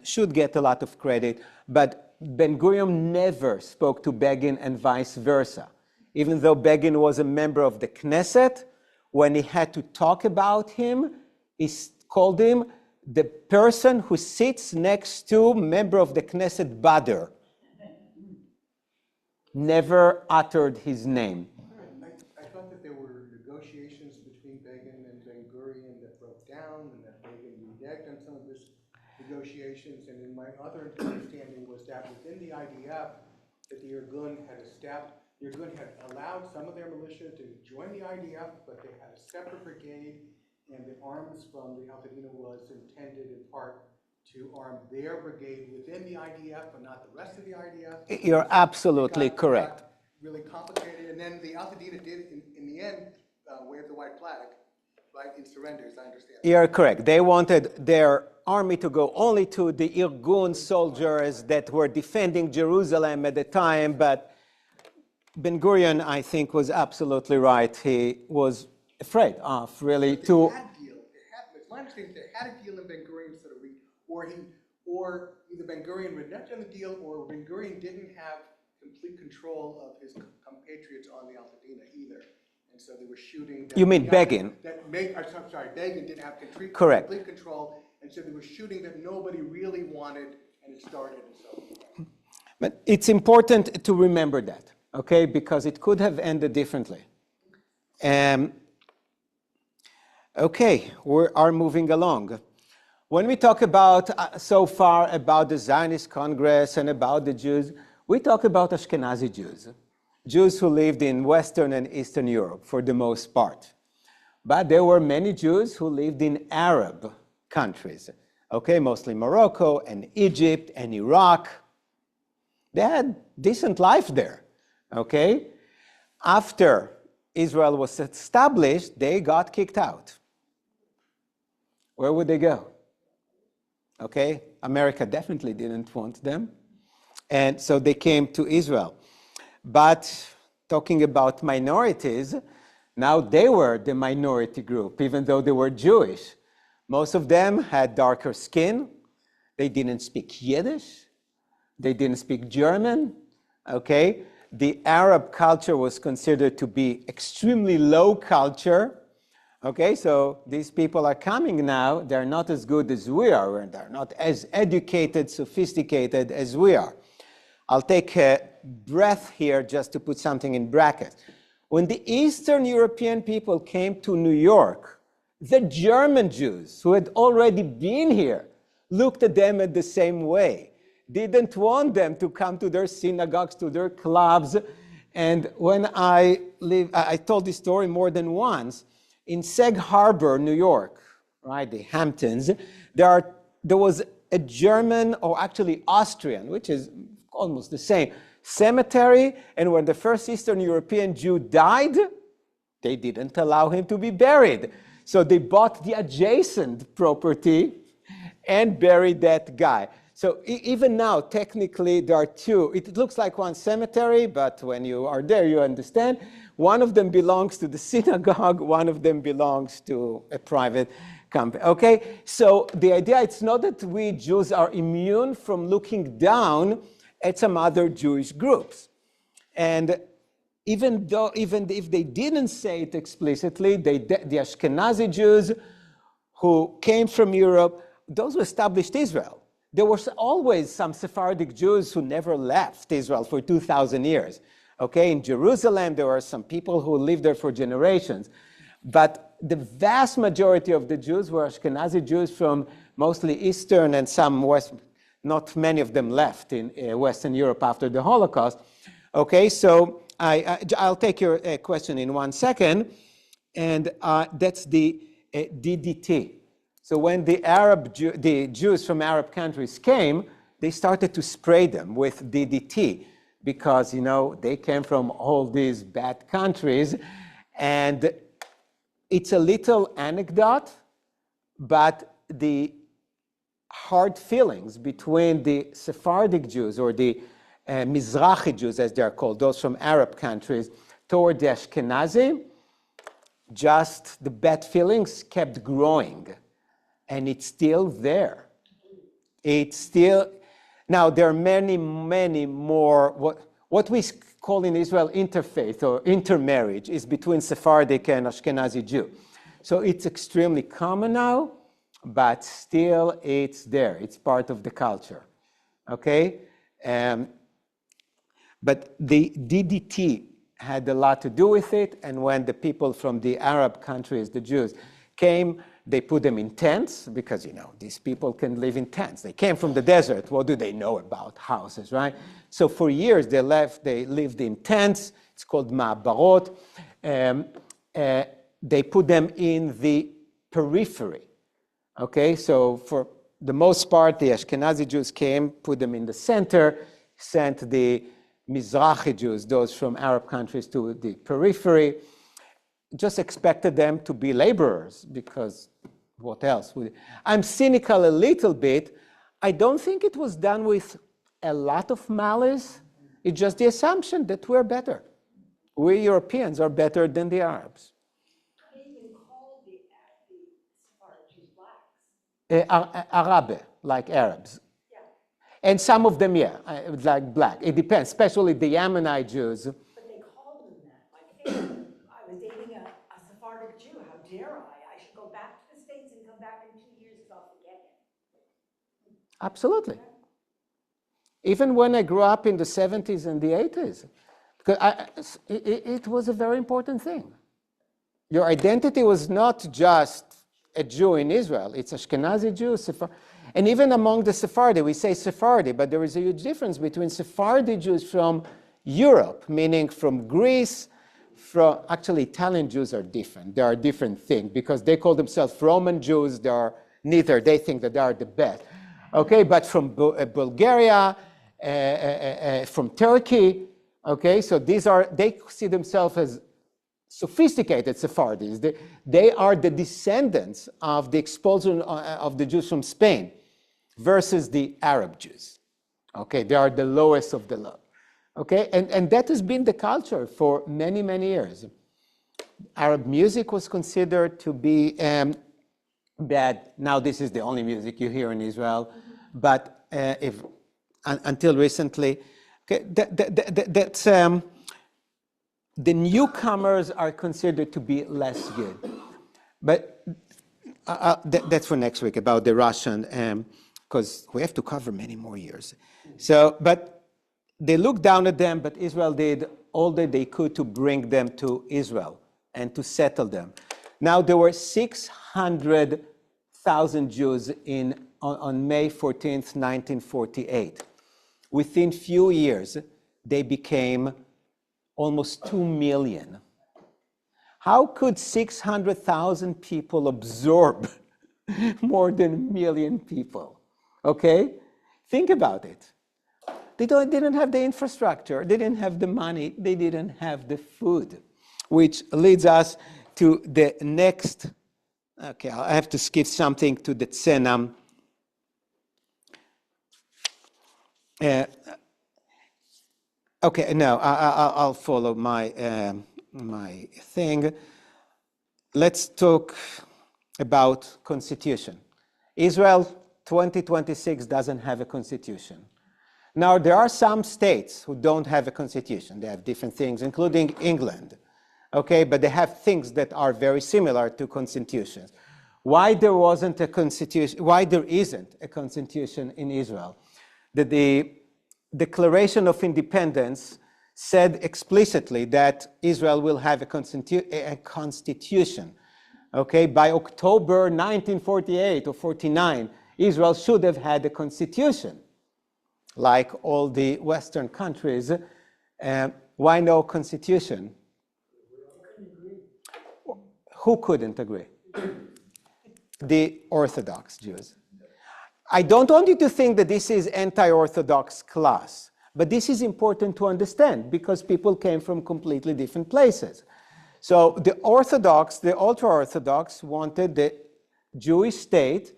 should get a lot of credit. But Ben-Gurion never spoke to Begin and vice versa. Even though Begin was a member of the Knesset, when he had to talk about him, he called him the person who sits next to member of the Knesset Badr. Never uttered his name. I thought that there were negotiations between Begin and Ben-Gurion that broke down, and that Begin reneged on some of his negotiations. And in my other understanding was that within the IDF, that the Irgun had allowed some of their militia to join the IDF, but they had a separate brigade, and the arms from the Altadena was intended in part to arm their brigade within the IDF, but not the rest of the IDF. You're absolutely correct. Got really complicated, and then the Altadena did, in the end, wave the white flag, right, in surrender, as I understand. You're correct. They wanted their army to go only to the Irgun soldiers that were defending Jerusalem at the time, but Ben-Gurion, I think, was absolutely right. He was afraid of really to... They had a deal. It's my understanding they had a deal in Ben-Gurion sort of or either Ben-Gurion reneged on the deal, or Ben-Gurion didn't have complete control of his compatriots on the Altadena either. And so they were shooting... You mean Begin? I'm sorry, Begin didn't have complete control, and so they were shooting that nobody really wanted, and it started and so on. But it's important to remember that, okay, because it could have ended differently. Okay, we are moving along. When we talk about, so far, about the Zionist Congress and about the Jews, we talk about Ashkenazi Jews, Jews who lived in Western and Eastern Europe for the most part. But there were many Jews who lived in Arab countries, okay, mostly Morocco and Egypt and Iraq. They had decent life there, okay? After Israel was established, they got kicked out. Where would they go? Okay, America definitely didn't want them. And so they came to Israel. But talking about minorities, now they were the minority group, even though they were Jewish. Most of them had darker skin. They didn't speak Yiddish. They didn't speak German, okay? The Arab culture was considered to be extremely low culture, okay? So these people are coming now. They're not as good as we are, and they're not as educated, sophisticated as we are. I'll take a breath here just to put something in brackets. When the Eastern European people came to New York, the German Jews who had already been here looked at them in the same way. Didn't want them to come to their synagogues, to their clubs. And when I told this story more than once, in Sag Harbor, New York, right, the Hamptons, there was a German, or actually Austrian, which is almost the same, cemetery, and when the first Eastern European Jew died, they didn't allow him to be buried. So they bought the adjacent property and buried that guy. So even now, technically, there are two. It looks like one cemetery, but when you are there, you understand. One of them belongs to the synagogue. One of them belongs to a private company. Okay? So the idea, it's not that we Jews are immune from looking down at some other Jewish groups. And even if they didn't say it explicitly, the Ashkenazi Jews who came from Europe, those who established Israel. There were always some Sephardic Jews who never left Israel for 2,000 years. Okay, in Jerusalem, there were some people who lived there for generations. But the vast majority of the Jews were Ashkenazi Jews from mostly Eastern and some West. Not many of them left in Western Europe after the Holocaust. Okay, so I'll take your question in 1 second. And that's the DDT. So when the Jews from Arab countries came, they started to spray them with DDT because, you know, they came from all these bad countries. And it's a little anecdote, but the hard feelings between the Sephardic Jews, or the Mizrahi Jews, as they are called, those from Arab countries, toward the Ashkenazi. Just the bad feelings kept growing, and it's still there. It's still, now there are many, many more, what we call in Israel interfaith or intermarriage is between Sephardic and Ashkenazi Jew. So it's extremely common now, but still it's there. It's part of the culture, okay? But the DDT had a lot to do with it, and when the people from the Arab countries, the Jews, came, they put them in tents, because, you know, these people can live in tents. They came from the desert. What do they know about houses, right? So for years they lived in tents. It's called ma'abarot. They put them in the periphery, okay? So for the most part, the Ashkenazi Jews came, put them in the center, sent the Mizrahi Jews, those from Arab countries, to the periphery, just expected them to be laborers, because what else would it? I'm cynical a little bit. I don't think it was done with a lot of malice. It's just the assumption that we're better. We Europeans are better than the Arabs. They even called the Sephardic Jews blacks. Arabe, like Arabs. Yeah. And some of them, yeah, like black. It depends, especially the Yemenite Jews. But they called them that. Like, hey, I was dating a Sephardic Jew. How dare I? I should go back to the States and come back in 2 years because I'll forget him. Absolutely. Even when I grew up in the 70s and the 80s, because it was a very important thing. Your identity was not just a Jew in Israel. It's Ashkenazi Jew, and even among the Sephardi, we say Sephardi, but there is a huge difference between Sephardi Jews from Europe, meaning from Greece, actually Italian Jews are different. They are a different thing, because they call themselves Roman Jews. They are neither. They think that they are the best. Okay, but from Bulgaria, from Turkey, okay, so they see themselves as sophisticated Sephardis. They are the descendants of the expulsion of the Jews from Spain versus the Arab Jews. Okay, they are the lowest of the low. Okay, and that has been the culture for many, many years. Arab music was considered to be bad. Now this is the only music you hear in Israel, but until recently, okay, that's the newcomers are considered to be less good. But that's for next week, about the Russian, because we have to cover many more years. So, but they looked down at them, but Israel did all that they could to bring them to Israel and to settle them. Now there were 600,000 Jews on May 14th, 1948. Within few years, they became almost 2 million. How could 600,000 people absorb more than 1 million people? Okay? Think about it. They didn't have the infrastructure, they didn't have the money, they didn't have the food, which leads us to the next. Okay, I have to skip something to the Tsenam. Okay, no, I'll follow my my thing. Let's talk about constitution. Israel 2026 doesn't have a constitution. Now, there are some states who don't have a constitution. They have different things, including England. Okay, but they have things that are very similar to constitutions. Why there wasn't a constitution? Why there isn't a constitution in Israel? The Declaration of Independence said explicitly that Israel will have a constitution. Okay, by October 1948 or 49, Israel should have had a constitution, like all the Western countries. Why no constitution? Who couldn't agree? The Orthodox Jews. I don't want you to think that this is anti-Orthodox class, but this is important to understand because people came from completely different places. So the Orthodox, the ultra-Orthodox wanted the Jewish state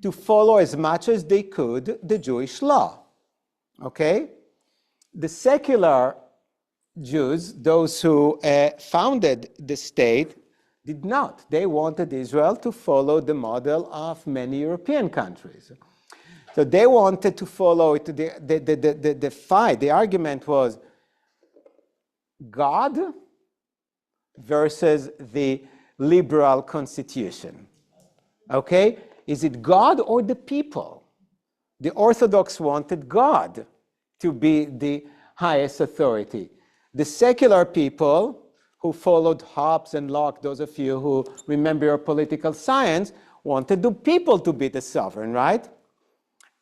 to follow as much as they could the Jewish law. Okay? The secular Jews, those who founded the state, did not. They wanted Israel to follow the model of many European countries. So they wanted to follow it. The fight, the argument was God versus the liberal constitution. Okay? Is it God or the people? The Orthodox wanted God to be the highest authority. The secular people who followed Hobbes and Locke, those of you who remember your political science, wanted the people to be the sovereign, right?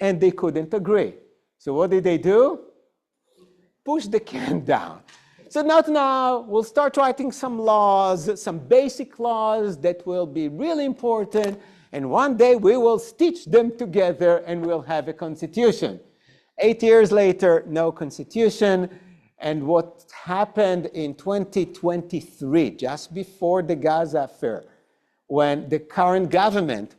And they couldn't agree. So what did they do? Push the can down. So not now, we'll start writing some laws, some basic laws that will be really important, and one day we will stitch them together and we'll have a constitution. 8 years later, no constitution. And what happened in 2023, just before the Gaza affair, when the current government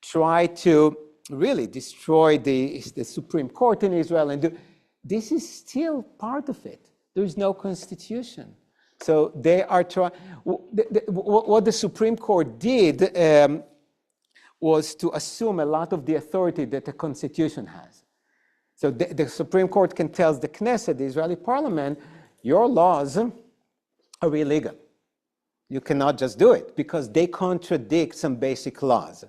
tried to really destroy the Supreme Court in Israel, and this is still part of it. There is no constitution. So they are trying. What the Supreme Court did was to assume a lot of the authority that the constitution has. So the Supreme Court can tell the Knesset, the Israeli parliament, your laws are illegal. You cannot just do it because they contradict some basic laws.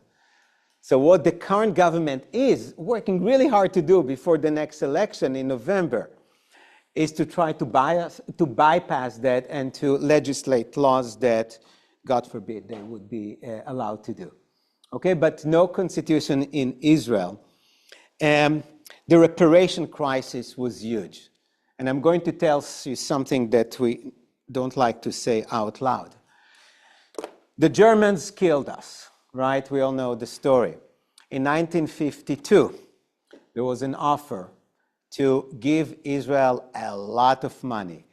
So what the current government is working really hard to do before the next election in November is to try to bypass that and to legislate laws that, God forbid, they would be allowed to do. Okay, but no constitution in Israel. The reparation crisis was huge. And I'm going to tell you something that we don't like to say out loud. The Germans killed us, right? We all know the story. In 1952, there was an offer to give Israel a lot of money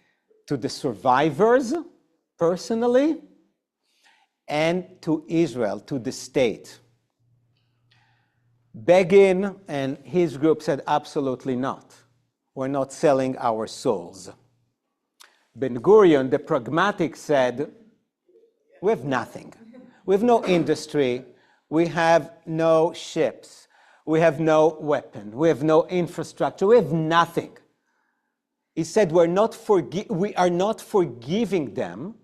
to the survivors personally and to Israel, to the state. Begin and his group said, absolutely not. We're not selling our souls. Ben-Gurion, the pragmatic, said, we have nothing. We have no industry. We have no ships. We have no weapon. We have no infrastructure. We have nothing. He said, we are not forgiving them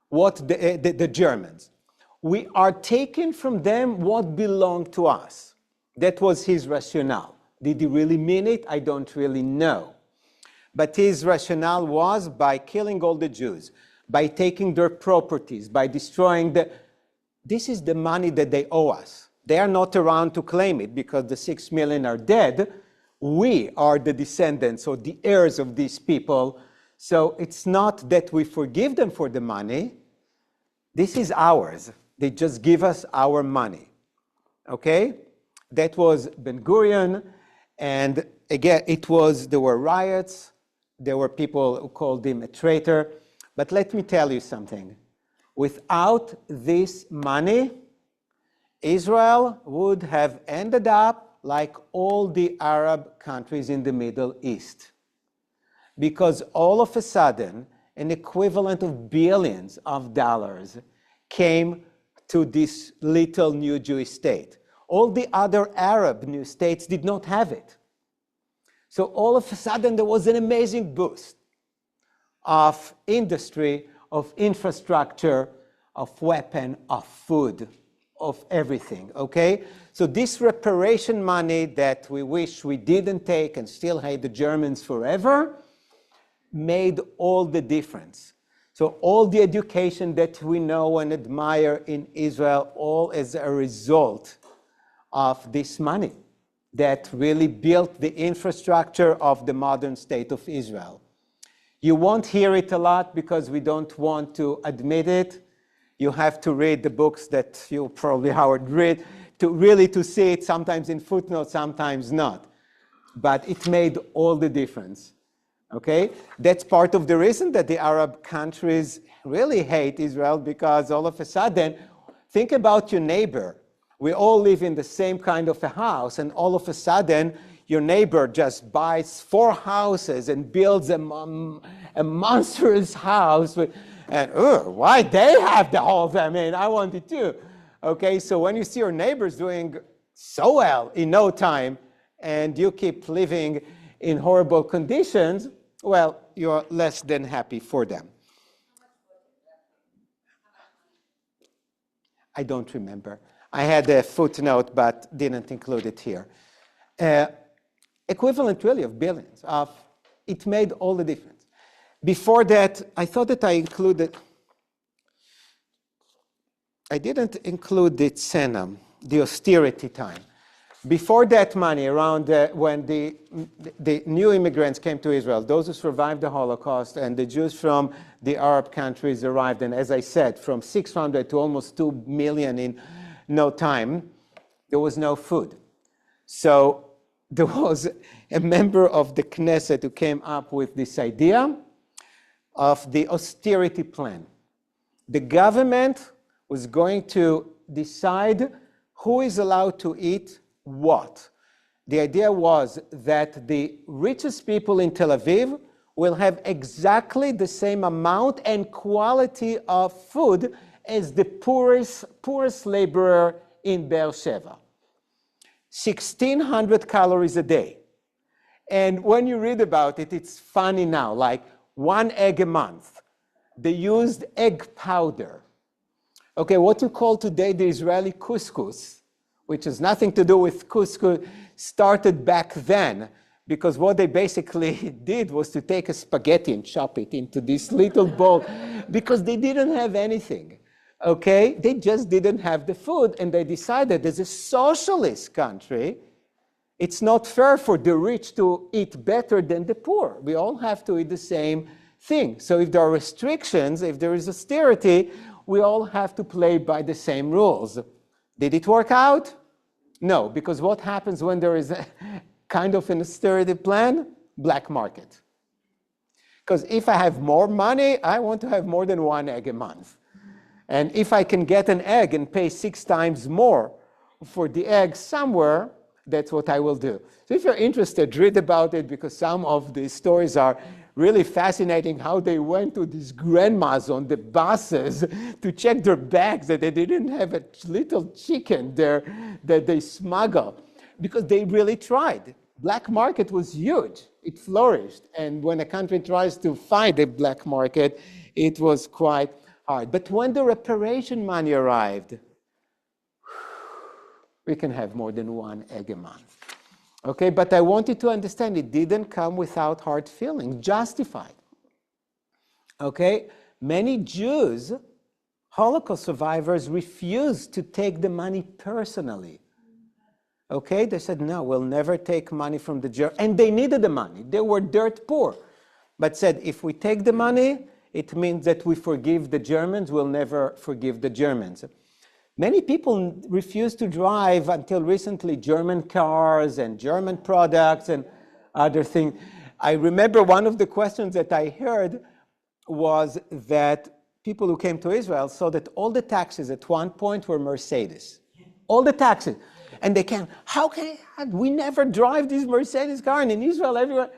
what the Germans. We are taking from them what belonged to us. That was his rationale. Did he really mean it? I don't really know. But his rationale was by killing all the Jews, by taking their properties, by destroying this is the money that they owe us. They are not around to claim it because the 6 million are dead. We are the descendants or the heirs of these people. So it's not that we forgive them for the money. This is ours. They just give us our money. Okay? That was Ben-Gurion. And again, there were riots. There were people who called him a traitor. But let me tell you something. Without this money, Israel would have ended up like all the Arab countries in the Middle East. Because all of a sudden, an equivalent of billions of dollars came to this little new Jewish state. All the other Arab new states did not have it. So all of a sudden, there was an amazing boost of industry, of infrastructure, of weapon, of food, of everything, okay? So this reparation money that we wish we didn't take and still hate the Germans forever made all the difference. So all the education that we know and admire in Israel, all as a result of this money that really built the infrastructure of the modern state of Israel. You won't hear it a lot because we don't want to admit it. You have to read the books that you probably, Howard, read to see it, sometimes in footnotes, sometimes not. But it made all the difference, okay? That's part of the reason that the Arab countries really hate Israel, because all of a sudden, think about your neighbor. We all live in the same kind of a house, and all of a sudden, your neighbor just buys 4 houses and builds a monstrous house. And why they have the whole thing? I mean, I want it too. Okay, so when you see your neighbors doing so well in no time, and you keep living in horrible conditions, well, you're less than happy for them. I don't remember. I had a footnote, but didn't include it here. Equivalent really of billions. It made all the difference. Before that, I thought that I didn't include the tzena, the austerity time. Before that money, around when the new immigrants came to Israel, those who survived the Holocaust, and the Jews from the Arab countries arrived, and as I said, from 600 to almost 2 million in no time, there was no food. So there was a member of the Knesset who came up with this idea of the austerity plan. The government was going to decide who is allowed to eat what. The idea was that the richest people in Tel Aviv will have exactly the same amount and quality of food as the poorest laborer in Be'er Sheva. 1,600 calories a day. And when you read about it, it's funny now, like 1 egg a month. They used egg powder. Okay, what you call today the Israeli couscous, which has nothing to do with couscous, started back then, because what they basically did was to take a spaghetti and chop it into this little bowl, because they didn't have anything. Okay, they just didn't have the food, and they decided as a socialist country, it's not fair for the rich to eat better than the poor. We all have to eat the same thing. So if there are restrictions, if there is austerity, we all have to play by the same rules. Did it work out? No, because what happens when there is a kind of an austerity plan? Black market. Because if I have more money, I want to have more than 1 egg a month. And if I can get an egg and pay 6 times more for the egg somewhere, that's what I will do. So if you're interested, read about it, because some of the stories are really fascinating, how they went to these grandmas on the buses to check their bags that they didn't have a little chicken there that they smuggled, because they really tried. Black market was huge. It flourished. And when a country tries to fight a black market, it was quite hard. But when the reparation money arrived, we can have more than 1 egg a month. Okay, but I want you to understand it didn't come without hard feelings, justified. Okay, many Jews, Holocaust survivors, refused to take the money personally. Okay, they said, no, we'll never take money from the Germans. And they needed the money. They were dirt poor. But said, if we take the money, it means that we forgive the Germans, we'll never forgive the Germans. Many people refused to drive until recently German cars and German products and other things. I remember one of the questions that I heard was that people who came to Israel saw that all the taxis at one point were Mercedes. All the taxis. And they came, how can we never drive this Mercedes car? And in Israel, everyone,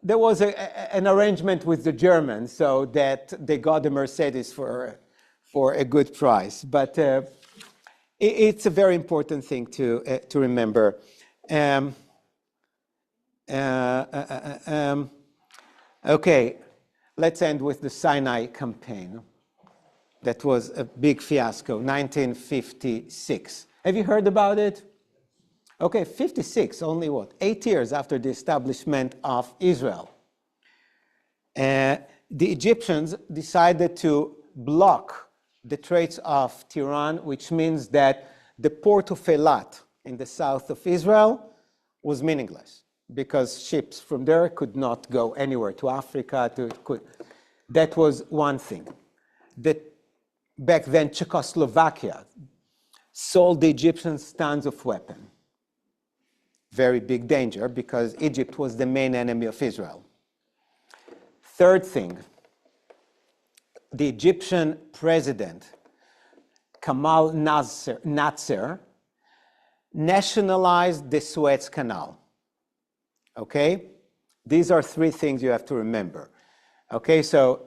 there was an arrangement with the Germans so that they got the Mercedes for a good price. But it's a very important thing to remember. Okay, let's end with the Sinai campaign. That was a big fiasco, 1956. Have you heard about it? Okay, 56, only what? 8 years after the establishment of Israel. The Egyptians decided to block the Straits of Tiran, which means that the port of Eilat in the south of Israel was meaningless, because ships from there could not go anywhere to Africa. That was one thing. Back then, Czechoslovakia sold the Egyptians tons of weapons. Very big danger, because Egypt was the main enemy of Israel. Third thing, the Egyptian president, Kamal Nasser, nationalized the Suez Canal. Okay? These are three things you have to remember. Okay, so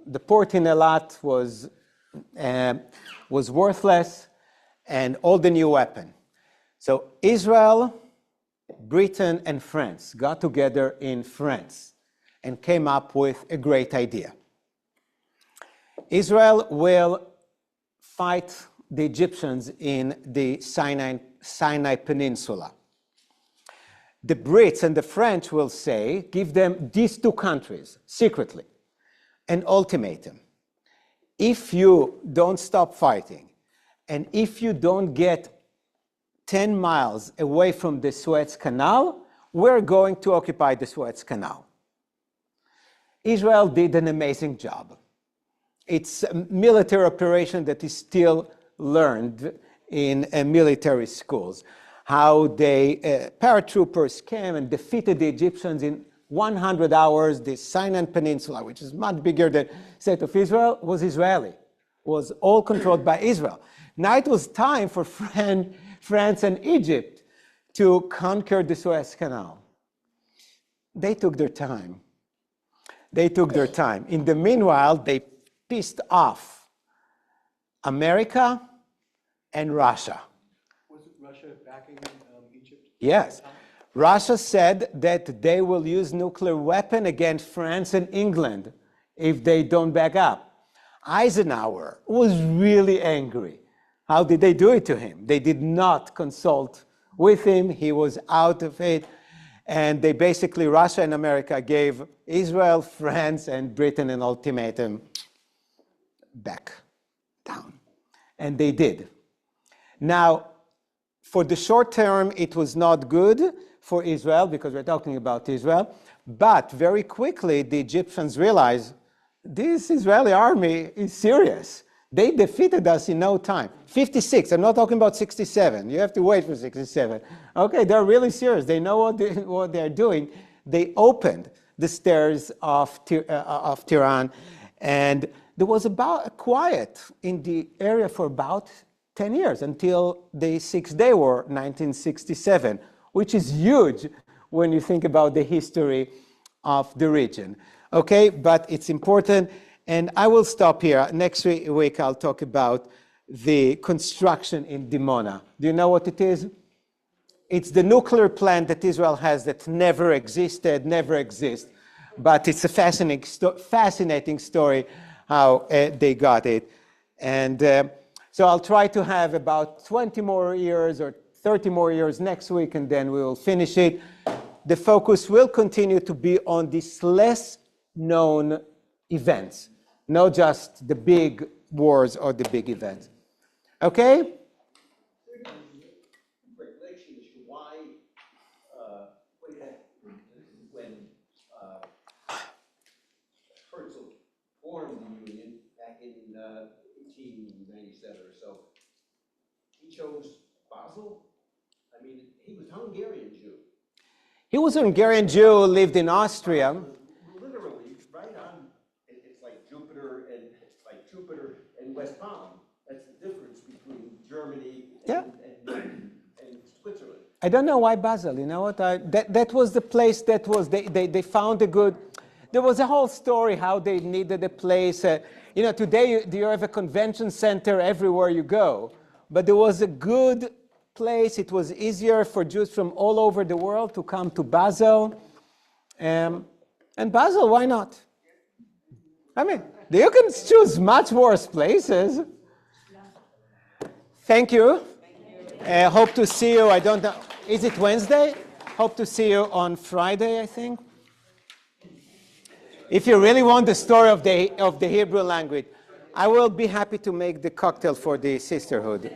the port in Eilat was worthless, and all the new weapon. So Israel, Britain, and France got together in France and came up with a great idea. Israel will fight the Egyptians in the Sinai Peninsula. The Brits and the French will say, give them these two countries, secretly, an ultimatum. If you don't stop fighting, and if you don't get 10 miles away from the Suez Canal, we're going to occupy the Suez Canal. Israel did an amazing job. It's a military operation that is still learned in military schools. How they, paratroopers came and defeated the Egyptians in 100 hours. The Sinai Peninsula, which is much bigger than the state of Israel, was Israeli, was all controlled by Israel. Now it was time for France and Egypt to conquer the Suez Canal. They took their time. They took their time. In the meanwhile, they pissed off America and Russia. Was Russia backing Egypt? Yes. Russia said that they will use nuclear weapon against France and England if they don't back up. Eisenhower was really angry. How did they do it to him? They did not consult with him. He was out of it. And they basically, Russia and America gave Israel, France, and Britain an ultimatum: back down. And they did. Now, for the short term, it was not good for Israel, because we're talking about Israel. But very quickly, the Egyptians realized this Israeli army is serious. They defeated us in no time. 56, I'm not talking about 67. You have to wait for 67. Okay, they're really serious. They know what they're doing. They opened the stairs of Tehran, and there was about a quiet in the area for about 10 years until the Six-Day War, 1967, which is huge when you think about the history of the region. Okay, but it's important. And I will stop here. Next week, I'll talk about the construction in Dimona. Do you know what it is? It's the nuclear plant that Israel has that never existed, never exists. But it's a fascinating story how they got it. And so I'll try to have about 20 more years or 30 more years next week, and then we will finish it. The focus will continue to be on these less known events, not just the big wars or the big events. Okay? Recollection as to why, when Herzl formed the Union back in 1897 or so, he chose Basel. I mean, he was a Hungarian Jew. He was a Hungarian Jew who lived in Austria. Literally, right on, it's like Jupiter and West Palm. That's the difference between Germany and Switzerland. I don't know why Basel, you know what? That was the place that was, they found a good, there was a whole story how they needed a place. You know, today you have a convention center everywhere you go, but there was a good place. It was easier for Jews from all over the world to come to Basel. And Basel, why not? I mean, you can choose much worse places. Thank you. Hope to see you. I don't know. Is it Wednesday? Hope to see you on Friday, I think. If you really want the story of the Hebrew language, I will be happy to make the cocktail for the sisterhood.